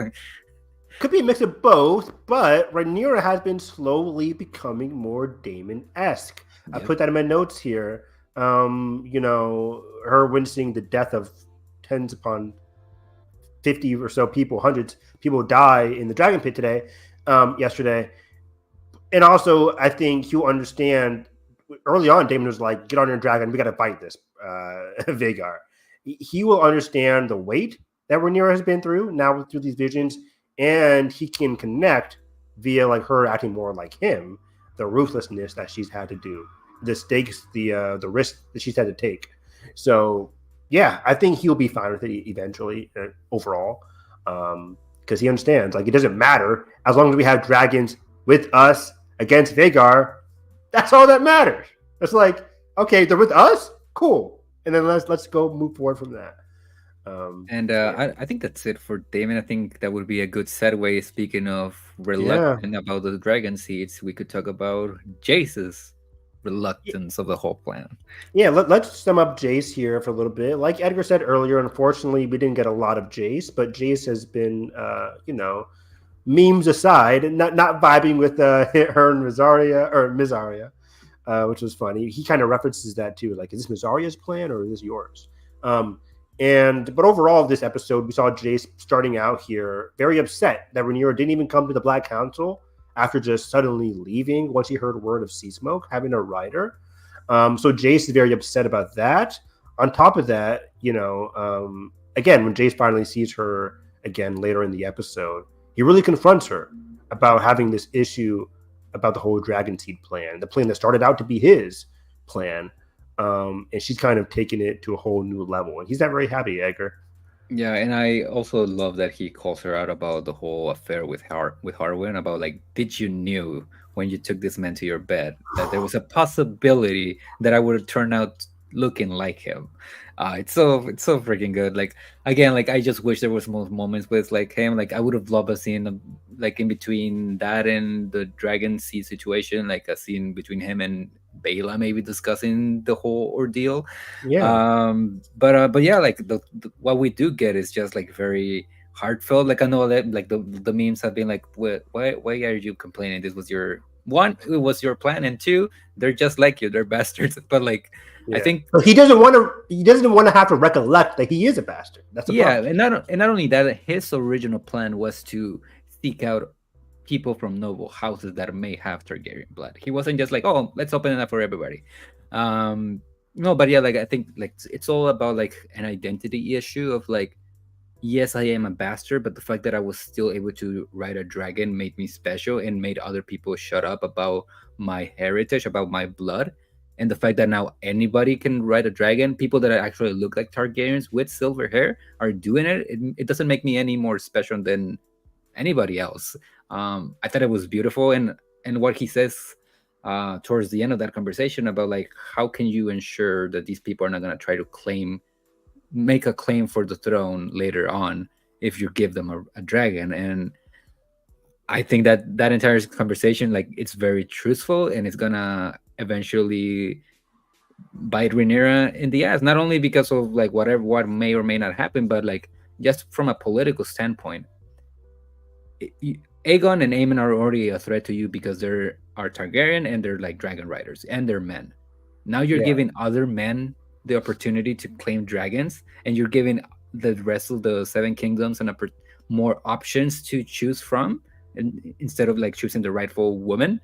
Could be a mix of both, but Rhaenyra has been slowly becoming more Daemon-esque. I put that in my notes here. You know, her witnessing the death of tens upon 50 or so people, hundreds people die in the dragon pit yesterday. And also, I think you'll understand, early on, Daemon was like, get on your dragon, we got to fight this, Vhagar. He will understand the weight that Rhaenyra has been through now through these visions, and he can connect via like her acting more like him, the ruthlessness that she's had to do, the stakes, the risk that she's had to take. So yeah, I think he'll be fine with it eventually, overall, because he understands like it doesn't matter as long as we have dragons with us against Vhagar. That's all that matters. It's like, okay, they're with us, cool, and then let's go move forward from that. I think that's it for Daemon. I think that would be a good segue. Speaking of reluctant about the dragon seeds, we could talk about Jace's reluctance of the whole plan. Yeah, let's sum up Jace here for a little bit. Like Edgar said earlier, unfortunately, we didn't get a lot of Jace, but Jace has been, memes aside, not vibing with her and Miss Arya, which was funny. He kind of references that too, like, is this Miss Arya's plan or is this yours? But overall, this episode, we saw Jace starting out here very upset that Rhaenyra didn't even come to the Black Council after just suddenly leaving once he heard word of Sea Smoke having a rider. So Jace is very upset about that. On top of that, again, when Jace finally sees her again later in the episode, he really confronts her about having this issue about the whole Dragon Seed plan, the plan that started out to be his plan. And she's kind of taken it to a whole new level. And he's not very happy, Edgar. Yeah, and I also love that he calls her out about the whole affair with Harwin, about like, did you knew when you took this man to your bed that there was a possibility that I would turn out looking like him. It's so freaking good. Like, again, like, I just wish there was more moments with like him. Like, I would have loved a scene like in between that and the Dragon Sea situation, like a scene between him and Bela maybe discussing the whole ordeal. Yeah. But yeah, like the what we do get is just like very heartfelt. Like, I know that like the memes have been like, why are you complaining? This was your one, it was your plan, and two, they're just like you, they're bastards. But like, I think he doesn't want to have to recollect that he is a bastard. That's the problem. and not only that, his original plan was to seek out people from noble houses that may have Targaryen blood. He wasn't just like, oh, let's open it up for everybody. No, but yeah, like, I think like it's all about like an identity issue of like, yes, I am a bastard, but the fact that I was still able to ride a dragon made me special and made other people shut up about my heritage, about my blood. And the fact that now anybody can ride a dragon, people that actually look like Targaryens with silver hair are doing it. It doesn't make me any more special than anybody else. I thought it was beautiful, and what he says towards the end of that conversation about like, how can you ensure that these people are not going to try to make a claim for the throne later on if you give them a dragon? And I think that entire conversation, like, it's very truthful, and it's gonna eventually bite Rhaenyra in the ass, not only because of like what may or may not happen, but like just from a political standpoint. Aegon and Aemon are already a threat to you because they're Targaryen and they're like dragon riders and they're men. Now you're giving other men the opportunity to claim dragons, and you're giving the rest of the Seven Kingdoms more options to choose from, and instead of like choosing the rightful woman.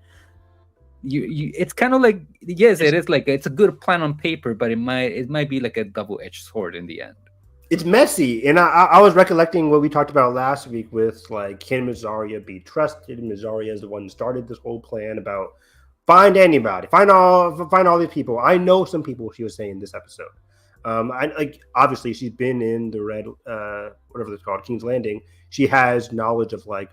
It's kind of like, yes, it is like, it's a good plan on paper, but it might be like a double-edged sword in the end. It's messy, and I was recollecting what we talked about last week with like, can Miss Arya be trusted? Miss Arya is the one who started this whole plan about find anybody, find all these people. I know some people, she was saying this episode. Obviously she's been in the Red, whatever it's called, King's Landing. She has knowledge of like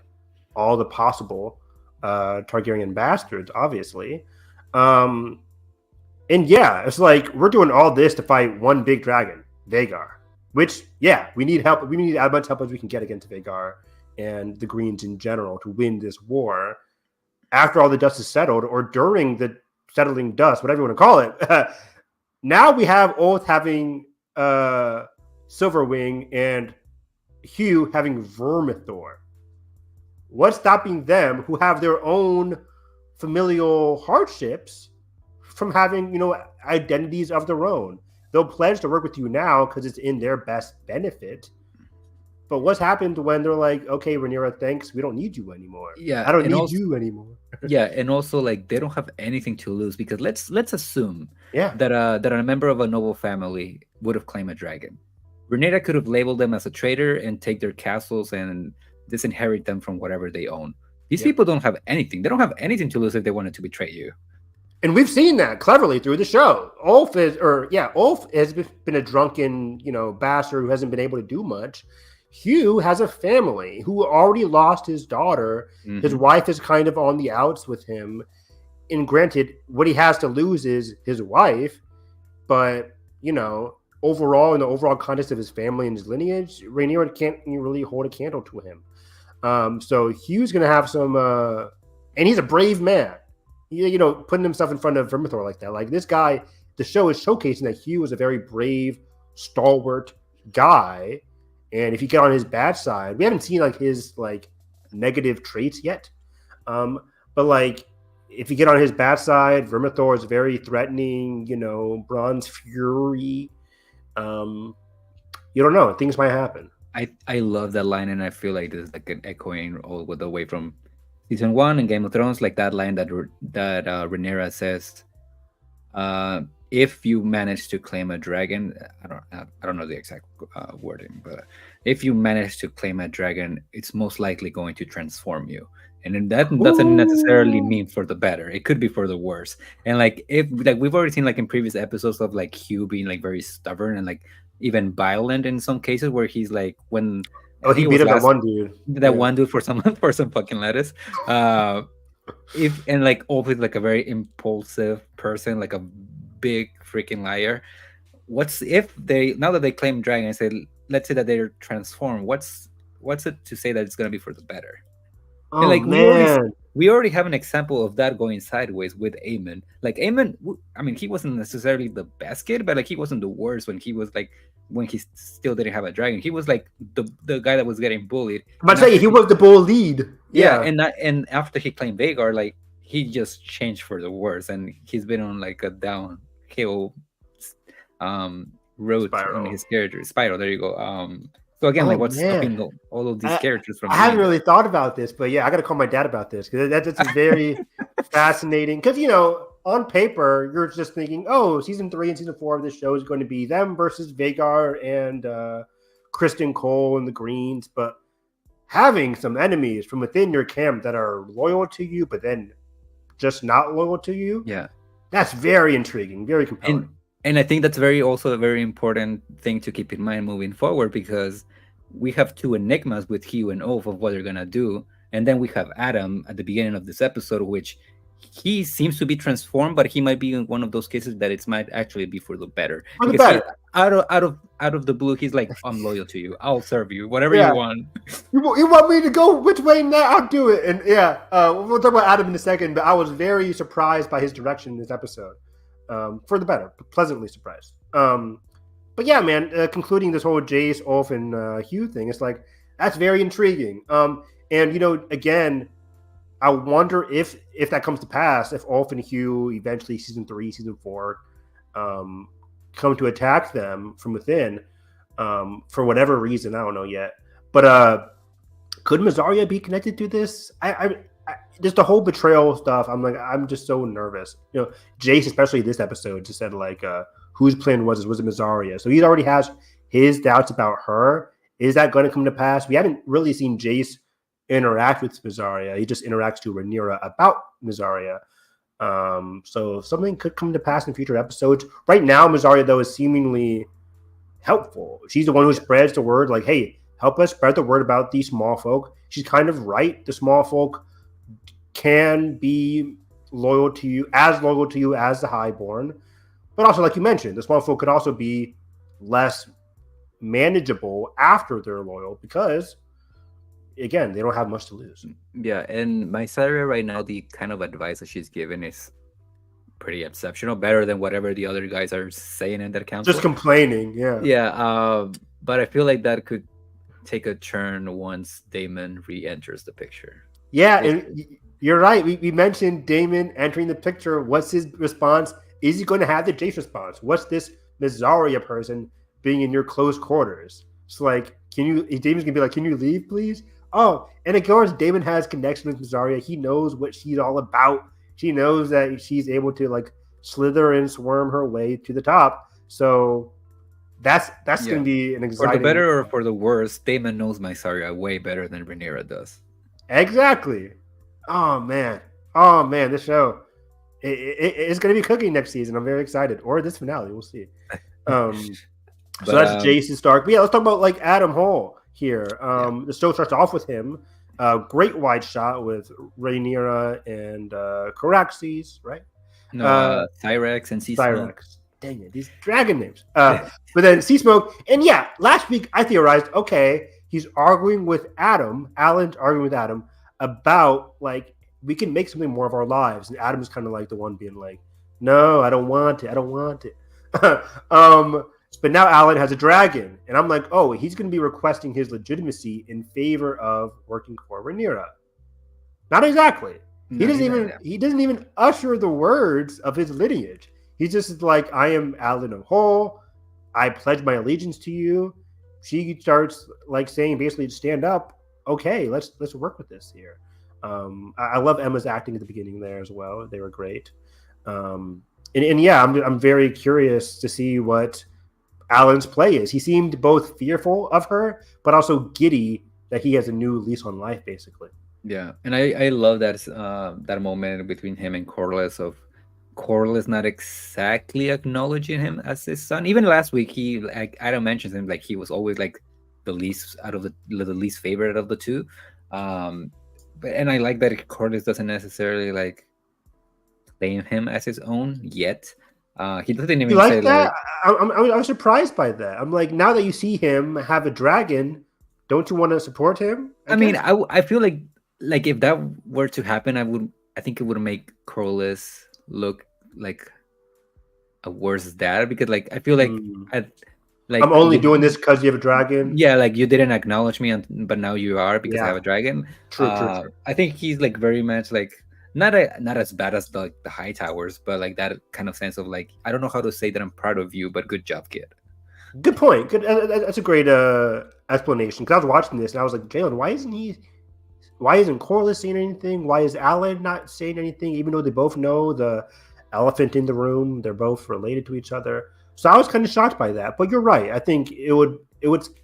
all the possible Targaryen bastards, obviously. And yeah, it's like, we're doing all this to fight one big dragon, Vhagar. Which, yeah, we need help. We need as much help as we can get against Vhagar and the Greens in general to win this war. After all the dust is settled, or during the settling dust, whatever you want to call it, now we have Oath having Silverwing and Hugh having Vermithor. What's stopping them, who have their own familial hardships, from having, identities of their own? They'll pledge to work with you now because it's in their best benefit. But what's happened when they're like, okay, Rhaenyra, thanks, we don't need you anymore. Yeah, I don't need you anymore. Yeah, and also like, they don't have anything to lose, because let's assume that a member of a noble family would have claimed a dragon. Rhaenyra could have labeled them as a traitor and take their castles and disinherit them from whatever they own. These people don't have anything. They don't have anything to lose if they wanted to betray you. And we've seen that cleverly through the show. Ulf has been a drunken, bastard who hasn't been able to do much. Hugh has a family who already lost his daughter. Mm-hmm. His wife is kind of on the outs with him. And granted, what he has to lose is his wife. But, overall, in the overall context of his family and his lineage, Rhaenyra can't really hold a candle to him. So Hugh's going to have some... and he's a brave man. putting himself in front of Vermithor like that. Like this guy, the show is showcasing that Hugh is a very brave, stalwart guy, and if you get on his bad side, we haven't seen like his like negative traits yet. But like if you get on his bad side, Vermithor is very threatening. Bronze Fury. You don't know. Things might happen. I love that line, and I feel like this is like an echoing all the way from season 1 in Game of Thrones, like that line that Rhaenyra says, if you manage to claim a dragon, I don't know the exact wording, but if you manage to claim a dragon, it's most likely going to transform you. And that doesn't necessarily mean for the better. It could be for the worse. And like if like we've already seen like in previous episodes of like Hugh being like very stubborn and like even violent in some cases, where he's like when he beat up that one dude. One dude for some fucking lettuce. If and like always like a very impulsive person, like a big freaking liar. What's if they now that they claim dragon, I say let's say that they're transformed. What's it to say that it's gonna be for the better? Oh, and like man. we already have an example of that going sideways with Aemon. Like Aemon, I mean, he wasn't necessarily the best kid, but like he wasn't the worst when he was like when he still didn't have a dragon. He was like the guy that was getting bullied. I'm saying he was the bullied. Yeah, and after he claimed Vhagar, like he just changed for the worse, and he's been on like a downhill road on his character spiral. There you go. So again, like what's stopping all of these characters from? I haven't really thought about this, but yeah, I got to call my dad about this because that's very fascinating. Because on paper, you're just thinking, oh, season 3 and season 4 of this show is going to be them versus Vhagar and Kristen Cole and the Greens, but having some enemies from within your camp that are loyal to you, but then just not loyal to you, that's very intriguing, very compelling. And I think that's also a very important thing to keep in mind moving forward, because we have 2 enigmas with Hugh and Oath of what they're gonna do, and then we have Adam at the beginning of this episode, which he seems to be transformed, but he might be in one of those cases that it might actually be for the better. Out of the blue, he's like, "I'm loyal to you. I'll serve you. Whatever you want. You want me to go which way now? I'll do it." And we'll talk about Adam in a second. But I was very surprised by his direction in this episode. For the better, pleasantly surprised. But yeah, man, concluding this whole Jace, Ulf, and Hugh thing, it's like, that's very intriguing. And, again, I wonder if that comes to pass, if Ulf and Hugh eventually season 3, season 4 come to attack them from within for whatever reason. I don't know yet. But could Mysaria be connected to this? I just the whole betrayal stuff. I'm just so nervous. Jace, especially this episode, just said like, whose plan was it Mysaria? So he already has his doubts about her. Is that going to come to pass? We haven't really seen Jace interact with Mysaria. He just interacts to Rhaenyra about Mysaria. So something could come to pass in future episodes. Right now, Mysaria, though, is seemingly helpful. She's the one who spreads the word, like, hey, help us spread the word about these small folk. She's kind of right. The small folk can be loyal to you as the Highborn. But also, like you mentioned, the small folk could also be less manageable after they're loyal because, again, they don't have much to lose. Yeah, and Mysaria right now, the kind of advice that she's given is pretty exceptional, better than whatever the other guys are saying in that council. Just complaining, yeah. Yeah, but I feel like that could take a turn once Daemon re-enters the picture. Yeah, and you're right. We mentioned Daemon entering the picture. What's his response? Is he going to have the Jace response? What's this Mysaria person being in your close quarters? It's like, Daemon's going to be like, can you leave, please? Oh, and of course, Daemon has connection with Mysaria. He knows what she's all about. She knows that she's able to like slither and swarm her way to the top. So that's going to be an exciting. For the better or for the worse, Daemon knows Mysaria way better than Rhaenyra does. Exactly. Oh man, this show. It's going to be cooking next season. I'm very excited. Or this finale, we'll see. So that's Jason Stark. But yeah, let's talk about like Adam Hall here. The show starts off with him. Great wide shot with Rhaenyra and Caraxes, right? No, Thyrex and Seasmoke. Dang it, these dragon names. But then Seasmoke. And yeah, last week I theorized, okay, he's arguing with Adam. Alan's arguing with Adam about like we can make something more of our lives. And Adam's kind of like the one being like, no, I don't want it. I don't want it. But now Alan has a dragon, and I'm like, oh, he's going to be requesting his legitimacy in favor of working for Rhaenyra. Not exactly. He doesn't even usher the words of his lineage. He's just like, I am Alan of Hull. I pledge my allegiance to you. She starts like saying basically, stand up. Okay, let's work with this here. I love Emma's acting at the beginning there as well. They were great. And yeah, I'm very curious to see what Alan's play is. He seemed both fearful of her, but also giddy that he has a new lease on life, basically. Yeah, and I love that moment between him and Corlys of Corlys not exactly acknowledging him as his son. Even last week, he like Adam mentions him like he was always like the least out of the least favorite of the two. And I like that Corlys doesn't necessarily like claim him as his own yet. He doesn't even say that. Like, I'm surprised by that. I'm like, now that you see him have a dragon, don't you want to support him? I mean, I feel like if that were to happen, I think it would make Corlys look like a worse dad, because like I feel like I'm only doing this because you have a dragon. Yeah, like you didn't acknowledge me, but now you are because I have a dragon. True. I think he's like very much like not as bad as the High Towers, but like that kind of sense of like, I don't know how to say that I'm proud of you, but good job, kid. Good point. Good. That's a great explanation. Because I was watching this and I was like, Jalen, why isn't Corlys saying anything? Why is Alan not saying anything? Even though they both know the elephant in the room, they're both related to each other. So I was kind of shocked by that. But you're right. I think it would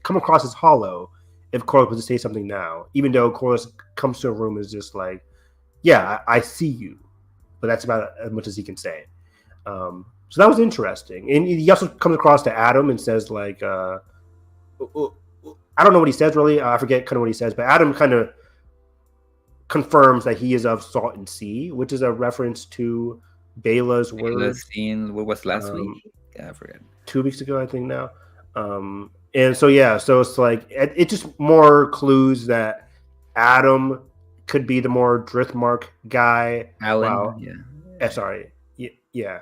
come across as hollow if Corlys was to say something now, even though Corlys comes to a room and is just like, yeah, I see you, but that's about as much as he can say. So that was interesting. And he also comes across to Adam and says like, I don't know what he says really. I forget kind of what he says, but Adam kind of confirms that he is of salt and sea, which is a reference to Bela's words. What was last week? Yeah, I forget. 2 weeks ago, I think now. And so it's like it just more clues that Adam could be the more Driftmark guy. Alan, sorry, yeah.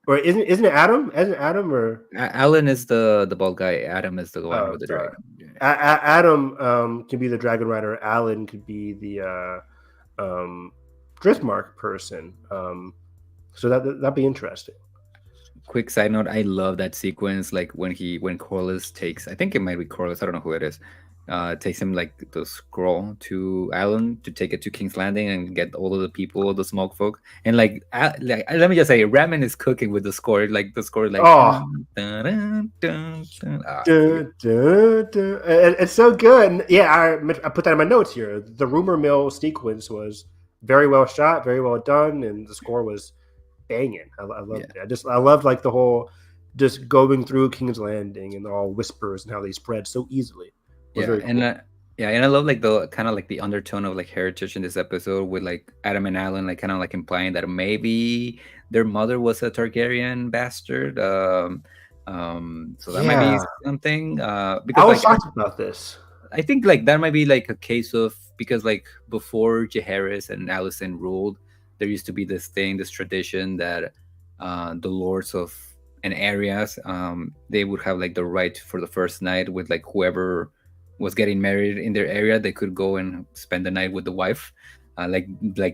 Or isn't it Adam? Isn't Adam or Alan is the bald guy? Adam is the one with the dragon. Yeah. Adam can be the dragon rider. Alan could be the Driftmark person. So that'd be interesting. Quick side note: I love that sequence. Like when Corlys takes, I think it might be Corlys. I don't know who it is. Takes him like the scroll to Alan to take it to King's Landing and get all of the people, the smoke folk, and like let me just say, Ramin is cooking with the score. Like the score, like it's so good. And yeah, I put that in my notes here. The rumor mill sequence was very well shot, very well done, and the score was banging. I loved it. I loved like the whole just going through King's Landing and all whispers and how they spread so easily. And I love like the kind of like the undertone of like heritage in this episode with like Adam and Alan like kind of like implying that maybe their mother was a Targaryen bastard. So that might be something. Because I was shocked about this. I think like that might be like a case of, because like before Jaehaerys and Alicent ruled, there used to be this tradition that the lords of an areas, they would have like the right for the first night with like whoever was getting married in their area. They could go and spend the night with the wife, like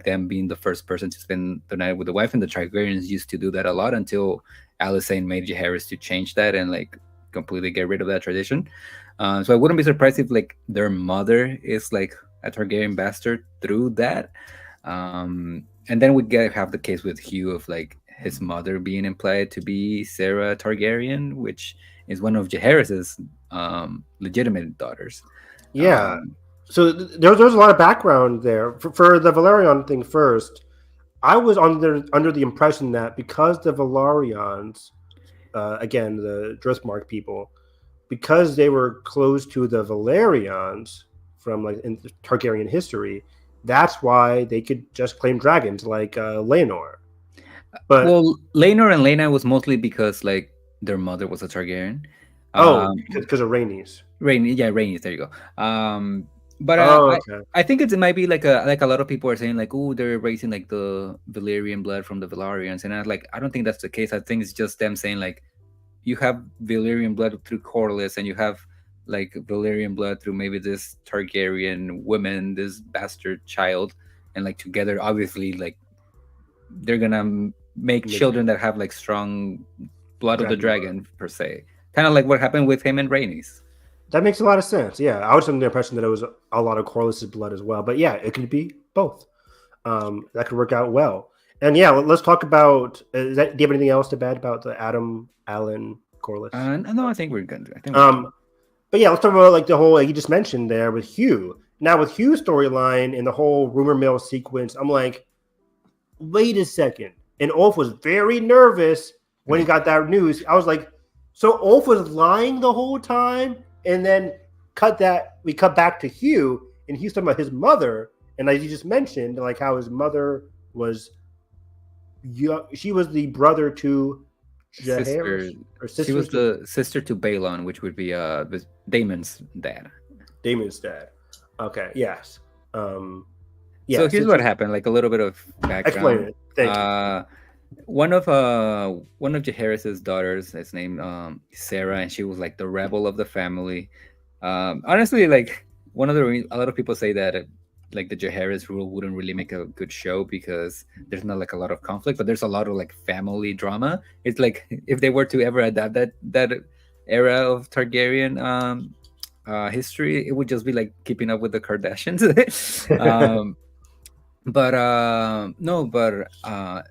them being the first person to spend the night with the wife. And the Targaryens used to do that a lot until Alicent made Jaehaerys to change that and like completely get rid of that tradition. So I wouldn't be surprised if like their mother is like a Targaryen bastard through that. And then we have the case with Hugh of like his mother being implied to be Sarah Targaryen, which is one of Jaehaerys's legitimate daughters. So there's a lot of background there. For the Velaryon thing first, I was under the impression that because the Velaryons, again, the Driftmark people, because they were close to the Velaryons from like in Targaryen history, that's why they could just claim dragons like Laenor. But Laenor and Laena was mostly because like their mother was a Targaryen. Because of Rhaenys. Rhaenys, there you go. But Okay. I think it might be like a lot of people are saying like, oh, they're raising like the Valyrian blood from the Velaryons, and I don't think that's the case. I think it's just them saying like, you have Valyrian blood through Corlys, and you have like Valyrian blood through maybe this Targaryen woman, this bastard child, and like together, obviously, like they're gonna make children that have like strong blood of the dragon per se, kind of like what happened with him and Rhaenys. That makes a lot of sense. Yeah, I was under the impression that it was a lot of Corlys' blood as well, but yeah, it could be both. That could work out well. And yeah, let's talk about. Do you have anything else to add about the Adam, Alan, Corlys? No, I think we're good. But yeah, let's talk about like the whole like you just mentioned there with Hugh. Now with Hugh's storyline and the whole rumor mill sequence, I'm like, wait a second. And Ulf was very nervous when he got that news. I was like, so Ulf was lying the whole time, and then we cut back to Hugh, and he's talking about his mother, and like you just mentioned, like how his mother was, she was the brother to sister. She was the sister to Balon, which would be Daemon's dad. Daemon's dad. Okay. Yes. Yeah. So here's what happened. Like a little bit of background. Explain it. Thank you. One of Jaehaerys's daughters is named Sarah, and she was like the rebel of the family. Honestly, like a lot of people say that like the Jaehaerys rule wouldn't really make a good show because there's not like a lot of conflict, but there's a lot of like family drama. It's like if they were to ever adapt that era of Targaryen history, it would just be like keeping up with the Kardashians.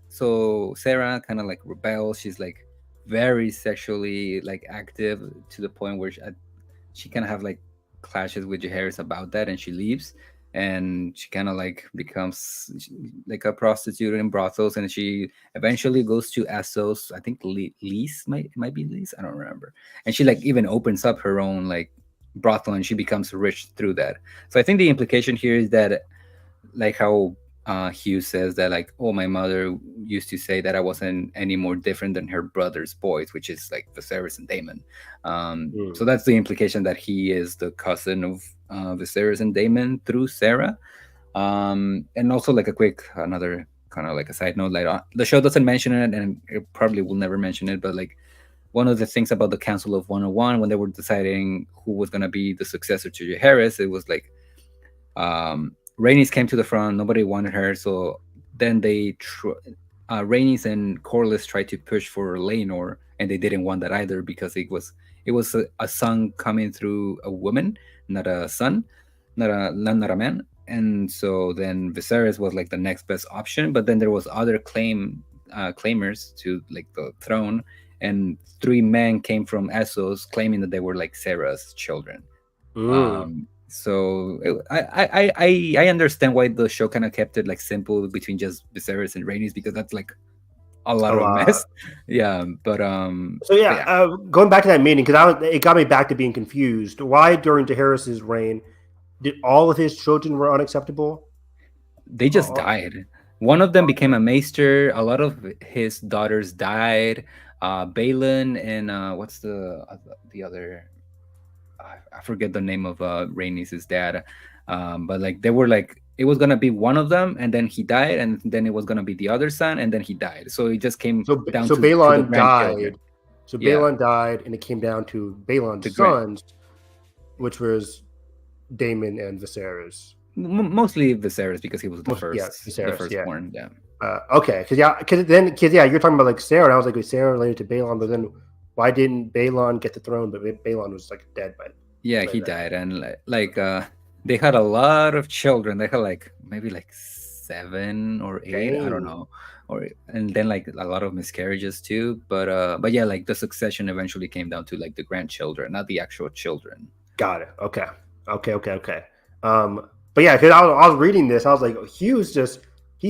So Sarah kind of like rebels. She's like very sexually like active to the point where she kind of have like clashes with Jaehaerys about that, and she leaves, and she kind of like becomes like a prostitute in brothels, and she eventually goes to Essos. I think Lys might be Lys. I don't remember. And she like even opens up her own like brothel, and she becomes rich through that. So I think the implication here is that like how Hugh says that like, oh, my mother used to say that I wasn't any more different than her brother's boys, which is like Viserys and Daemon. So that's the implication that he is the cousin of Viserys and Daemon through Sarah. And also like another kind of like a side note, like the show doesn't mention it, and it probably will never mention it, but like one of the things about the Council of 101 when they were deciding who was going to be the successor to Jaehaerys, it was like Rhaenys came to the front. Nobody wanted her, so then Rhaenys and Corlys tried to push for Rhaenyra, and they didn't want that either because it was a son coming through a woman, not a son, not a man. And so then Viserys was like the next best option, but then there was other claimers to like the throne, and 3 men came from Essos claiming that they were like Sarah's children. So I understand why the show kind of kept it like simple between just Viserys and Rhaenys, because that's like a lot of mess. Yeah, but going back to that meeting, because it got me back to being confused. Why during Jaehaerys' reign did all of his children were unacceptable? They just died. One of them became a maester. A lot of his daughters died. Balon and what's the other? I forget the name of Rhaenys' dad, but like they were like it was gonna be one of them, and then he died, and then it was gonna be the other son, and then he died. So it just came down to Balon died. So Balon died, and it came down to Balon's sons, which was Daemon and Viserys. Mostly Viserys because he was the first. Yeah, Viserys, the firstborn. Yeah. Okay, because you're talking about like Sarah, and I was like, was Sarah related to Balon? But then why didn't Balon get the throne? But Balon was like dead by. Yeah, he died, and like they had a lot of children. They had like maybe like 7 or 8, I don't know, and then like a lot of miscarriages too. But yeah, like the succession eventually came down to like the grandchildren, not the actual children. Got it. Okay. But yeah, because I was reading this, I was like, he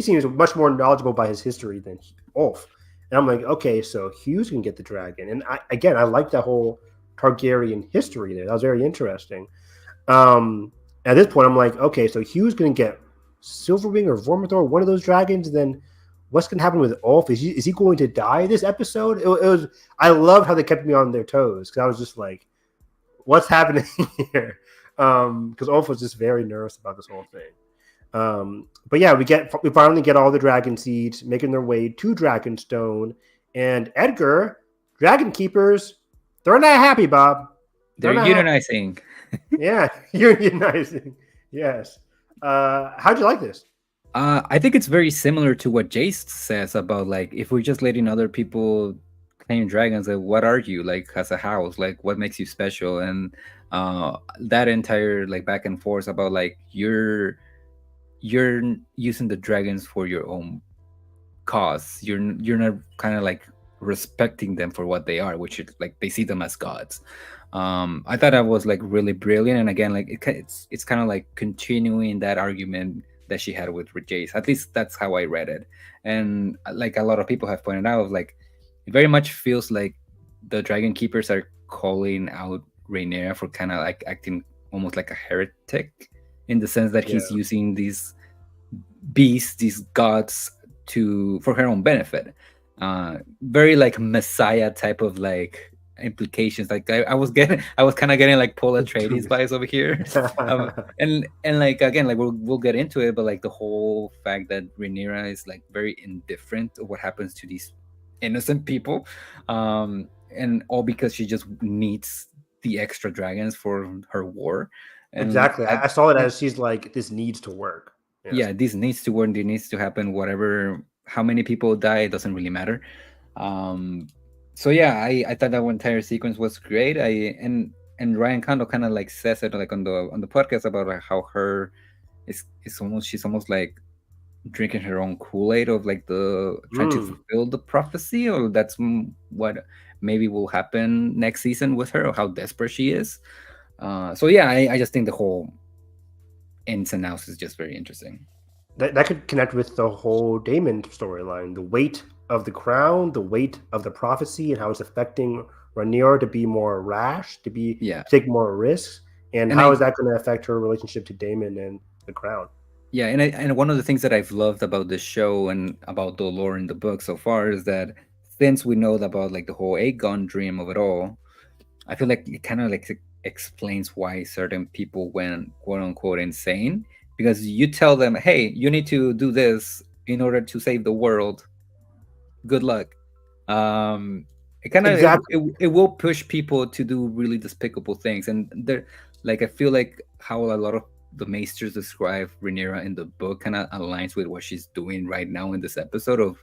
seems much more knowledgeable by his history than Ulf. And I'm like, okay, so Hugh's can get the dragon. And I like that whole Targaryen history there. That was very interesting. At this point, I'm like, okay, so Hugh's going to get Silverwing or Vermithor, one of those dragons. And then what's going to happen with Ulf? Is he going to die this episode? It was. I loved how they kept me on their toes because I was just like, what's happening here? because Ulf was just very nervous about this whole thing. But yeah, we finally get all the dragon seeds making their way to Dragonstone, and Edgar, Dragon Keepers, they're not happy, Bob. They're not unionizing. Yeah, unionizing. Yes. How'd you like this? I think it's very similar to what Jace says about like if we're just letting other people claim dragons, like what are you like as a house? Like what makes you special? And that entire like back and forth about like you're using the dragons for your own cause. You're not kind of like respecting them for what they are, which is like they see them as gods. I thought that was like really brilliant, and again, like it's kind of like continuing that argument that she had with Jace. At least that's how I read it, and like a lot of people have pointed out, like it very much feels like the Dragon Keepers are calling out Rhaenyra for kind of like acting almost like a heretic, in the sense that he's using these beasts, these gods, for her own benefit. Very like Messiah type of like implications. Like I was kind of getting like Paul Atreides vibes over here. And like again, like we'll get into it, but like the whole fact that Rhaenyra is like very indifferent of what happens to these innocent people, and all because she just needs the extra dragons for her war. And exactly. I saw it as she's like, this needs to work. Yes. Yeah, this needs to work. It needs to happen. Whatever, how many people die, it doesn't really matter. So yeah, I thought that entire sequence was great. And Ryan Kondo kind of like says it like on the podcast about like how she's almost like drinking her own Kool-Aid of like trying to fulfill the prophecy, or that's what maybe will happen next season with her, or how desperate she is. So yeah, I just think the whole ins and outs is just very interesting. That could connect with the whole Daemon storyline, the weight of the crown, the weight of the prophecy, and how it's affecting Rhaenyra to be more rash, to take more risks, and how is that going to affect her relationship to Daemon and the crown? Yeah, and one of the things that I've loved about this show and about the lore in the book so far is that since we know about like the whole Aegon dream of it all, I feel like it kind of like explains why certain people went quote unquote insane, because you tell them, hey, you need to do this in order to save the world. Good luck. It kind of it will push people to do really despicable things, and they're like, I feel like how a lot of the maesters describe Rhaenyra in the book kind of aligns with what she's doing right now in this episode of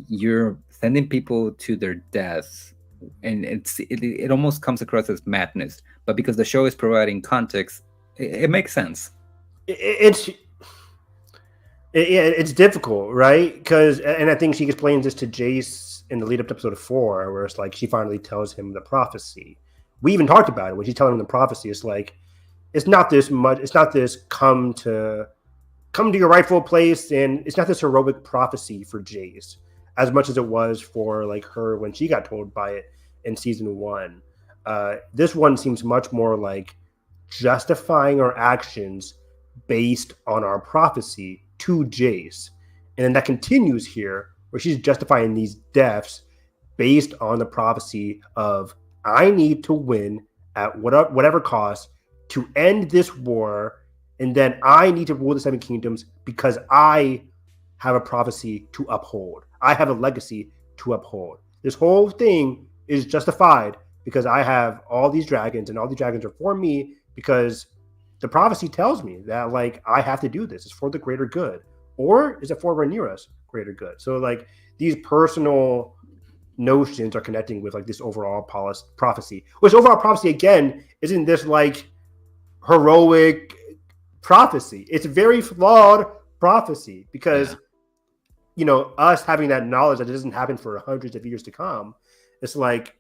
you're sending people to their death, and it almost comes across as madness, but because the show is providing context, it makes sense. It's difficult, right? Because, and I think she explains this to Jace in the lead up to episode 4, where it's like she finally tells him the prophecy. We even talked about it when she's telling him the prophecy. It's like, it's not this come to your rightful place, and it's not this heroic prophecy for Jace as much as it was for like her when she got told by it in season 1. This one seems much more like justifying our actions based on our prophecy to Jace, and then that continues here where she's justifying these deaths based on the prophecy of I need to win at whatever cost to end this war, and then I need to rule the 7 kingdoms because I have a prophecy to uphold. I have a legacy to uphold. This whole thing is justified because I have all these dragons, and all these dragons are for me because the prophecy tells me that like I have to do this. It's for the greater good, or is it for Rhaenyra's greater good? So like these personal notions are connecting with like this overall prophecy, which overall prophecy again isn't this like heroic prophecy. It's a very flawed prophecy because you know, us having that knowledge that it doesn't happen for hundreds of years to come, it's like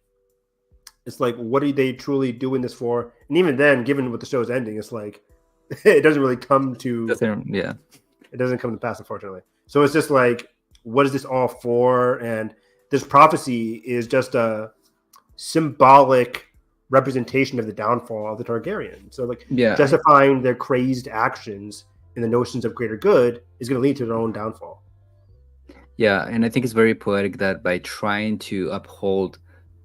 what are they truly doing this for? And even then, given what the show's ending, it's like it doesn't really come to it doesn't come to pass, unfortunately. So it's just like, what is this all for? And this prophecy is just a symbolic representation of the downfall of the Targaryen. So like justifying their crazed actions in the notions of greater good is going to lead to their own downfall. Yeah, and I think it's very poetic that by trying to uphold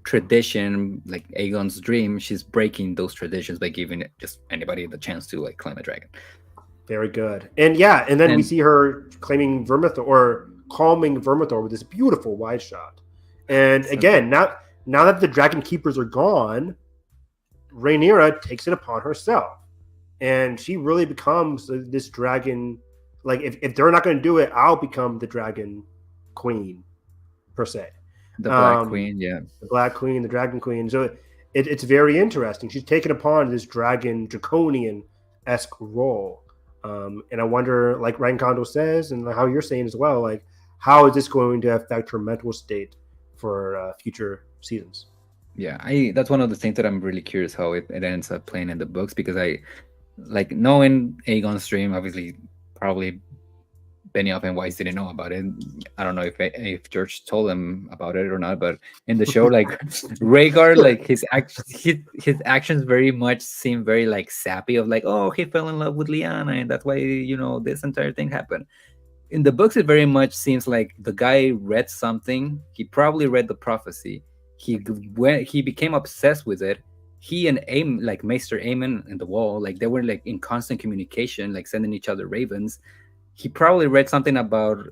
tradition, like Aegon's dream, she's breaking those traditions by giving just anybody the chance to like climb a dragon. Very good. And yeah, and then we And see her claiming Vermithor or calming Vermithor with this beautiful wide shot. And again, now that the Dragon Keepers are gone, Rhaenyra takes it upon herself. And she really becomes this dragon. Like, if they're not going to do it, I'll become the Dragon Queen, per se. the Black Queen, yeah. The Black Queen, the Dragon Queen. So it's very interesting. She's taken upon this dragon draconian-esque role. And I wonder, like Ryan Kondo says, and how you're saying as well, like, how is this going to affect her mental state for future seasons? Yeah, that's one of the things that I'm really curious how it ends up playing in the books, because I like knowing Aegon's dream, obviously probably Benioff and Weiss didn't know about it. I don't know if George told them about it or not, but in the show, like Rhaegar, like his actions very much seem very like sappy of like, oh, he fell in love with Lyanna and that's why this entire thing happened. In the books, it very much seems like the guy read something. He probably read the prophecy. He became obsessed with it. He and like Maester Aemon and the Wall, like they were like in constant communication, like sending each other ravens. He probably read something about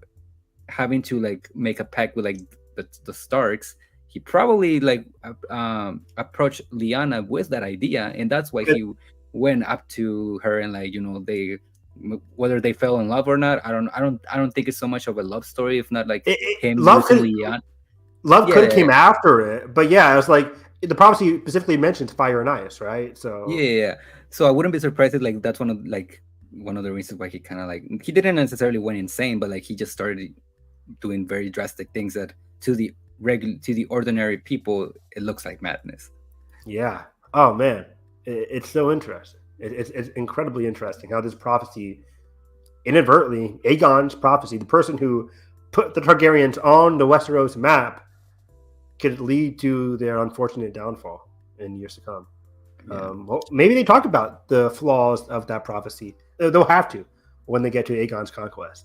having to like make a pact with like the Starks. He probably like approached Lyanna with that idea, and that's why he went up to her and like they, whether they fell in love or not. I don't think it's so much of a love story, if not like him losing Lyanna. Love could have came after it, but yeah, it was like the prophecy specifically mentions fire and ice, right? So yeah. So I wouldn't be surprised if like that's one of the reasons why he kind of like, he didn't necessarily went insane, but like he just started doing very drastic things that to the ordinary people it looks like madness. Yeah. Oh man, it's so interesting. It's incredibly interesting how this prophecy, inadvertently, Aegon's prophecy, the person who put the Targaryens on the Westeros map, could lead to their unfortunate downfall in years to come. Yeah. Well, maybe they talk about the flaws of that prophecy. They'll have to when they get to Aegon's conquest.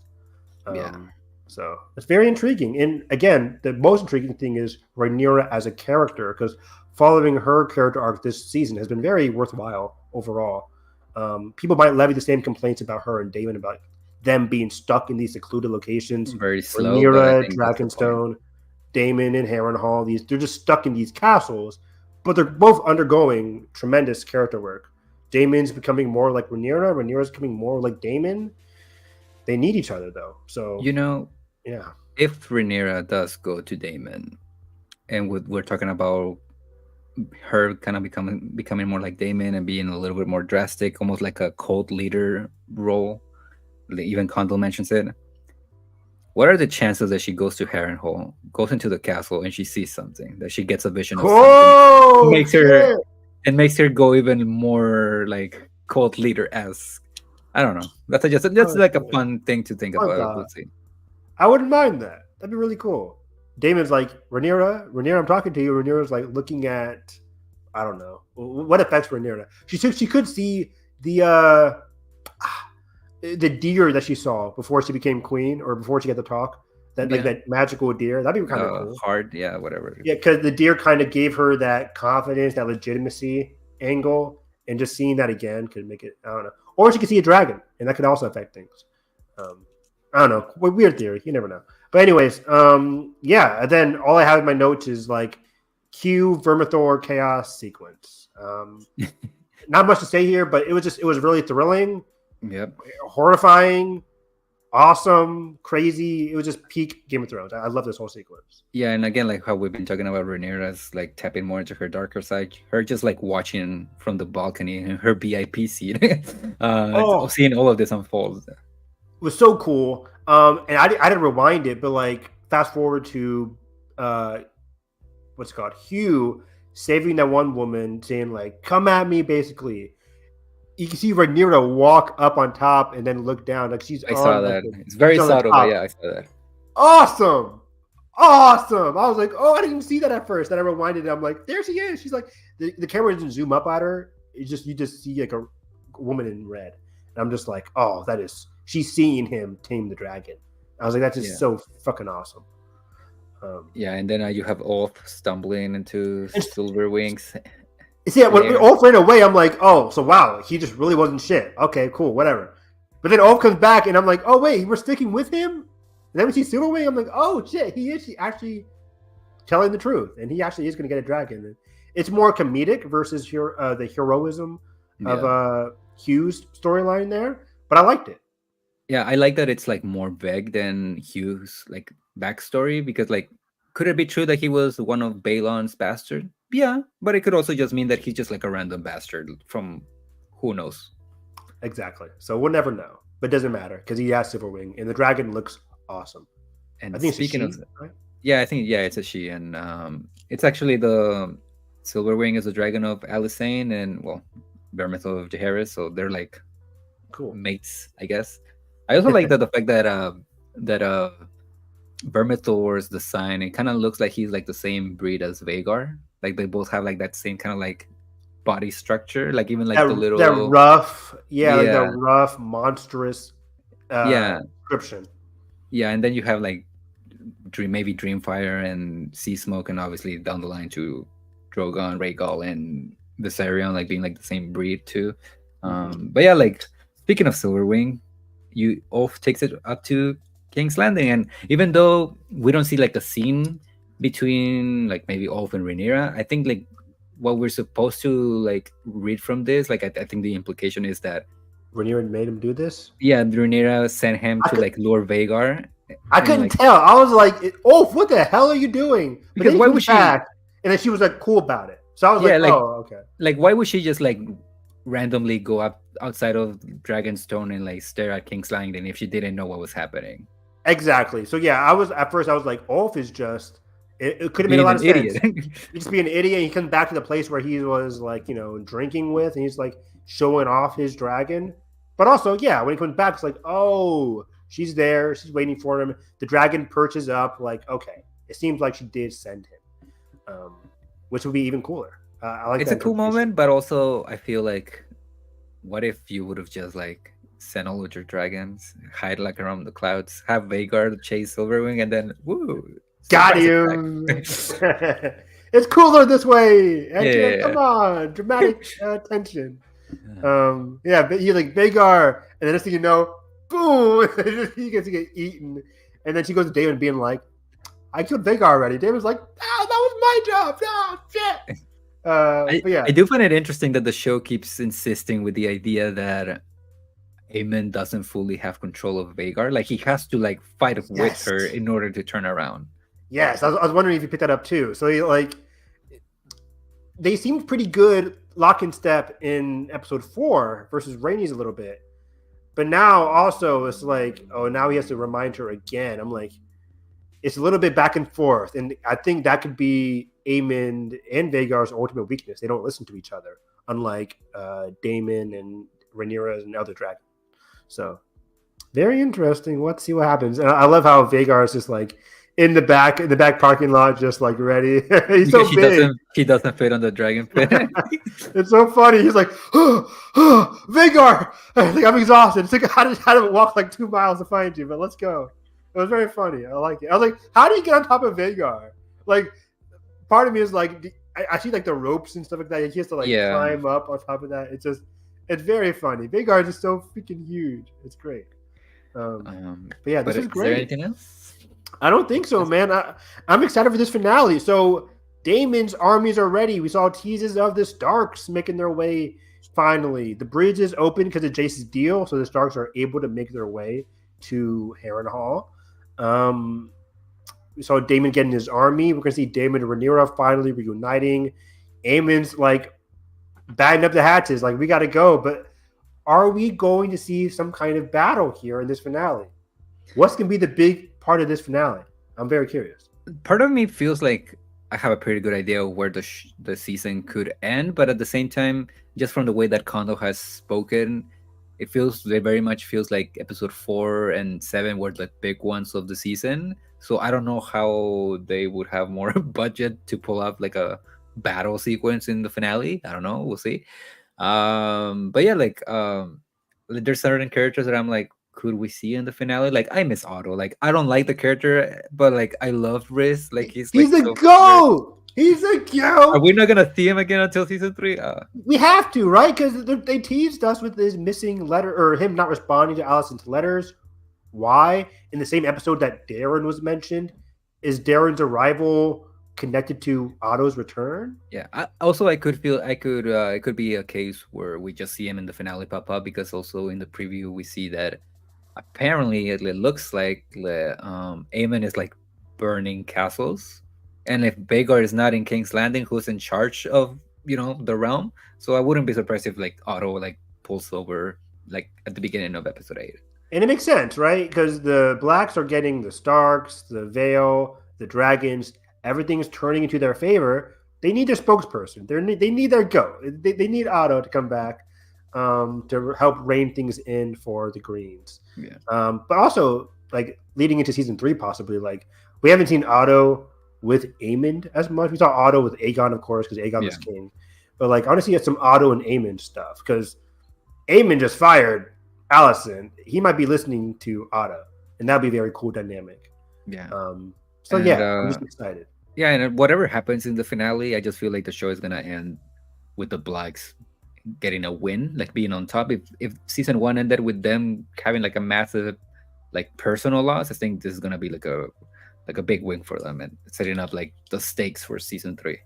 So it's very intriguing. And again, the most intriguing thing is Rhaenyra as a character, because following her character arc this season has been very worthwhile overall. People might levy the same complaints about her and Daemon about them being stuck in these secluded locations. Very slow. Rhaenyra, Dragonstone, Daemon, and Harrenhal. They're just stuck in these castles, but they're both undergoing tremendous character work. Daemon's becoming more like Rhaenyra. Rhaenyra's becoming more like Daemon. They need each other, though. So yeah. If Rhaenyra does go to Daemon, and we're talking about her kind of becoming more like Daemon and being a little bit more drastic, almost like a cult leader role. Even Condell mentions it. What are the chances that she goes to Harrenhal, goes into the castle, and she sees something, that she gets a vision of something, makes her go even more like cult leader-esque? I don't know. That's like a fun thing to think about. We'll see. I wouldn't mind that. That'd be really cool. Damon's like, Rhaenyra, I'm talking to you. Rhaenyra's like looking at, I don't know, what affects Rhaenyra. She could see the deer that she saw before she became queen, or before she got to talk. That magical deer. That'd be kind of cool. Hard, yeah, whatever. Yeah, because the deer kind of gave her that confidence, that legitimacy angle, and just seeing that again could make it, I don't know. Or she could see a dragon, and that could also affect things. I don't know. Weird theory. You never know. But anyways, yeah. And then all I have in my notes is like Hugh Vermithor chaos sequence. Not much to say here, but it was really thrilling. Yep. Horrifying, awesome, crazy. It was just peak Game of Thrones. I love this whole sequence. Yeah, and again, like how we've been talking about Rhaenyra as like tapping more into her darker side. Her just like watching from the balcony in her VIP seat, seeing all of this unfold. It was so cool. And I didn't rewind it, but like fast forward to what's it called? Hugh saving that one woman, saying like, "Come at me," basically. You can see Rhaenyra walk up on top and then look down. Like I saw that. It's very subtle, but yeah, I saw that. Awesome. I was like, oh, I didn't even see that at first. Then I rewinded it. I'm like, there she is. She's like, the camera doesn't zoom up at her. You just see like a woman in red. And I'm just like, oh, she's seeing him tame the dragon. I was like, that's just so fucking awesome. Yeah, and then you have Ulf stumbling into And Silverwing's see, yeah, when lair. Ulf ran away, I'm like, oh, so wow, he just really wasn't shit. Okay, cool, whatever. But then Ulf comes back, and I'm like, oh wait, we're sticking with him. And then we see Silverwing, I'm like, oh shit, he is actually telling the truth, and he actually is going to get a dragon. It's more comedic versus the heroism of Hugh's storyline there, but I liked it. Yeah, I like that it's like more vague than Hugh's like backstory because like could it be true that he was one of Balon's bastard? Yeah, but it could also just mean that he's just like a random bastard from who knows. Exactly. So we'll never know, but it doesn't matter because he has Silverwing, and the dragon looks awesome. And I think speaking it's a of she, right? yeah, I think it's a she, and it's actually the Silverwing is the dragon of Alicane and well, Vermithor of Jaehaerys, so they're like Cool. mates, I guess. I also like the fact that Vermithor's design, it kind of looks like he's like the same breed as Vhagar. Like they both have like that same kind of like body structure, like even like the little that rough, like that yeah, rough, monstrous yeah, description. yeah, and then you have like maybe Dreamfire and Sea Smoke, and obviously down the line to Drogon, Rhaegal, and Viserion, like being like the same breed too. But yeah, like speaking of Silverwing, you Ulf takes it up to King's Landing, and even though we don't see like a scene between like maybe Ulf and Rhaenyra, I think like what we're supposed to like read from this, like I think the implication is that Rhaenyra made him do this. yeah, Rhaenyra sent him to like lure Vhagar. I and, couldn't like, tell. I was like, "Oh, what the hell are you doing?" But because then why he would she? back, and then she was like cool about it. So I was Yeah, like, like "Oh, okay." like why would she just like randomly go up outside of Dragonstone and like stare at King's Landing if she didn't know what was happening? Exactly. So yeah, I was at first. I was like, Ulf is just. It could have made a Being lot an of idiot. sense. He'd just be an idiot. He comes back to the place where he was like, drinking with, and he's like showing off his dragon. But also, yeah, when he comes back, it's like, oh, she's there. She's waiting for him. The dragon perches up. Like, okay, it seems like she did send him, which would be even cooler. I like It's that a cool interpretation. moment, but also I feel like, what if you would have just like sent all of your dragons, hide like around the clouds, have Vhagar chase Silverwing, and then woo, Got surprise him. attack. It's cooler this way. Yeah. Come on, dramatic tension. But he like Vhagar, and then next thing you know, boom, he gets to get eaten, and then she goes to Daemon being like, "I killed Vhagar already." Daemon's like, "Ah, that was my job. No shit." But yeah, I do find it interesting that the show keeps insisting with the idea that Aemon doesn't fully have control of Vhagar. Like he has to like fight with Yes. her in order to turn around. yes, I was wondering if you picked that up too. So they seemed pretty good lock and step in episode 4 versus Rhaenys a little bit. But now also it's like, oh, now he has to remind her again. I'm like, it's a little bit back and forth. And I think that could be Aemon and Vhagar's ultimate weakness. They don't listen to each other, unlike Daemon and Rhaenyra and other dragons. So very interesting. Let's see what happens. And I love how Vhagar is just like in the back parking lot, just like ready. He's so big. He doesn't fit on the dragon pit. It's so funny. He's like, Vhagar. Like, I'm exhausted. It's like I had to walk like 2 miles to find you, but let's go. It was very funny. I like it. I was like, how do you get on top of Vhagar? Like, part of me is like, I see like the ropes and stuff like that. He has to like climb up on top of that. It's very funny. Vhagar is just so freaking huge. It's great. But yeah, this is great. Is there anything else? I don't think so, man. I'm excited for this finale. So Daemon's armies are ready. We saw teases of the Starks making their way finally. The bridge is open because of Jace's deal, so the Starks are able to make their way to Harrenhal. We saw Daemon getting his army. We're going to see Daemon and Rhaenyra finally reuniting. Aemon's like batting up the hatches, like we got to go. But are we going to see some kind of battle here in this finale? What's going to be the big part of this finale? I'm very curious. Part of me feels like I have a pretty good idea of where the season could end, but at the same time, just from the way that Kondo has spoken, it very much feels like episode 4 and 7 were the big ones of the season. So I don't know how they would have more budget to pull up like a battle sequence in the finale. I don't know. We'll see. But yeah, like there's certain characters that I'm like, could we see in the finale? Like, I miss Otto. Like, I don't like the character, but like, I love Riz. Like, he's like a so GOAT. He's a Are GOAT. we not gonna see him again until season 3? We have to, right? Because they teased us with his missing letter, or him not responding to Alicent's letters. Why? In the same episode that Darren was mentioned, is Darren's arrival connected to Otto's return? Yeah. I could feel it could be a case where we just see him in the finale pop up, because also in the preview we see that apparently it looks like Aemon is like burning castles, and if Vhagar is not in King's Landing, who's in charge of the realm? So I wouldn't be surprised if like Otto like pulls over like at the beginning of episode 8. And it makes sense, right? Because the Blacks are getting the Starks, the Vale, the Dragons. Everything's turning into their favor. They need their spokesperson. They need their GOAT. They need Otto to come back to help rein things in for the Greens. Yeah. But also, like, leading into season 3, possibly, like, we haven't seen Otto with Aemond as much. We saw Otto with Aegon, of course, because Aegon was king. But, like, I want to see some Otto and Aemond stuff, because Aemond just fired Alicent. He might be listening to Otto, and that'd be a very cool dynamic. Yeah. I'm just excited. Yeah, and whatever happens in the finale, I just feel like the show is gonna end with the Blacks getting a win, like being on top. If season 1 ended with them having like a massive like personal loss, I think this is gonna be like a big win for them and setting up like the stakes for season 3.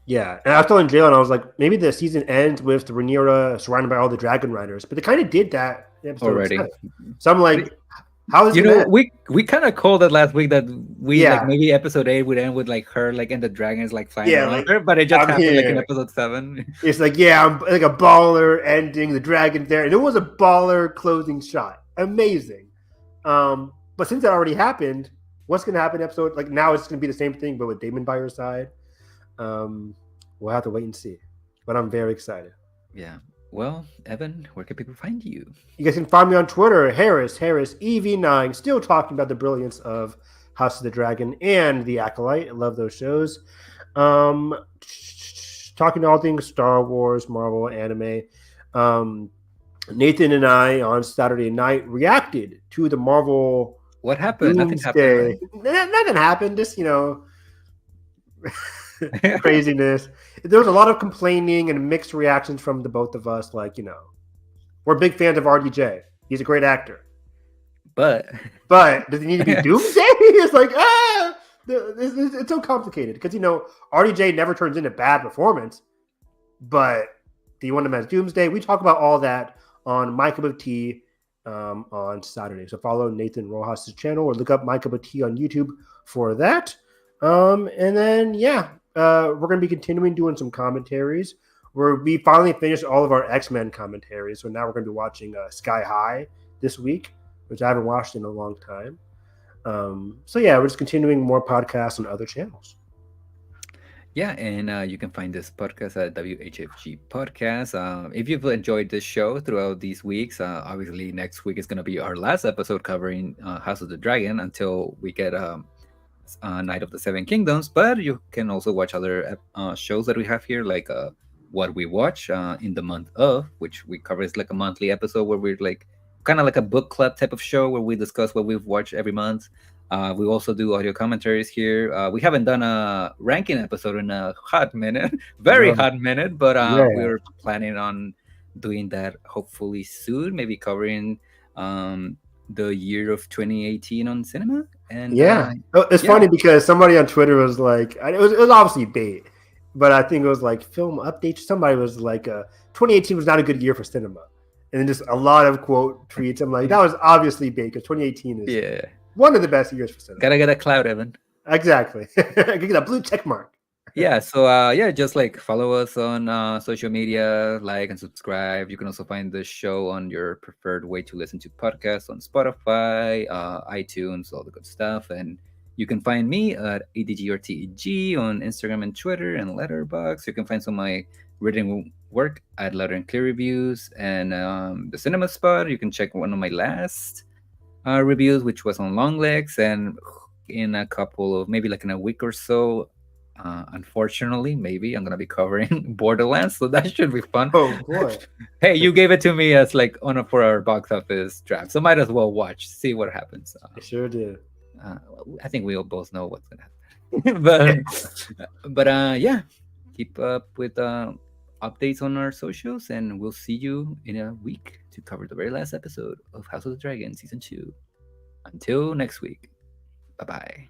Yeah, and I was telling Jalen, I was like, maybe the season ends with Rhaenyra surrounded by all the dragon riders, but they kind of did that in episode Already. 7. So I'm like, how is it? We kind of called it last week that like maybe episode 8 would end with like her like and the dragons like flying around her, but it just happened like in episode 7. It's like, I'm like a baller ending, the dragon there, and it was a baller closing shot, amazing. But since that already happened, what's going to happen in episode? Like now, it's going to be the same thing, but with Daemon by your side. We'll have to wait and see, but I'm very excited. Yeah. Well, Evan, where can people find you? You guys can find me on Twitter, Harris EV9, still talking about the brilliance of House of the Dragon and The Acolyte. I love those shows. Talking all things Star Wars, Marvel, anime. Nathan and I on Saturday night reacted to the Marvel. What happened? Nothing Doomsday. happened. Right? Nothing happened. Just craziness. There was a lot of complaining and mixed reactions from the both of us. Like, we're big fans of RDJ. He's a great actor. But does he need to be Doomsday? It's like, it's so complicated because, RDJ never turns in a bad performance. But do you want him as Doomsday? We talk about all that on My Cup of Tea on Saturday. So follow Nathan Rojas' channel or look up My Cup of Tea on YouTube for that. And then, we're going to be continuing doing some commentaries. We finally finished all of our X-Men commentaries. So now we're going to be watching Sky High this week, which I haven't watched in a long time. We're just continuing more podcasts on other channels. Yeah, and you can find this podcast at WHFG Podcast. If you've enjoyed this show throughout these weeks, obviously next week is going to be our last episode covering House of the Dragon until we get Night of the Seven Kingdoms. But you can also watch other shows that we have here, like What We Watch in the month of, which we cover is like a monthly episode where we're like kind of like a book club type of show where we discuss what we've watched every month. We also do audio commentaries here. We haven't done a ranking episode in a hot minute, hot minute, but we're planning on doing that hopefully soon, maybe covering the year of 2018 on cinema. And it's funny because somebody on Twitter was like, it was obviously bait, but I think it was like film updates. Somebody was like, 2018 was not a good year for cinema. And then just a lot of quote tweets. I'm like, that was obviously bait because 2018 is one of the best years for cinema. Gotta get a cloud, Evan. Exactly. Get a blue check mark. So just like follow us on social media, like and subscribe. You can also find the show on your preferred way to listen to podcasts on Spotify, iTunes, all the good stuff. And you can find me at ADGRTEG on Instagram and Twitter and Letterboxd. You can find some of my written work at Letter and Clear Reviews and the Cinema Spot. You can check one of my last reviews, which was on Longlegs, and in a couple of maybe like in a week or so Unfortunately, maybe I'm gonna be covering Borderlands, so that should be fun. Oh boy. Hey, you gave it to me as like for our box office draft, so might as well watch, see what happens. I sure did. Uh, I think we all both know what's gonna happen. but yeah, keep up with updates on our socials, and we'll see you in a week to cover the very last episode of House of the Dragon season 2. Until next week, bye bye.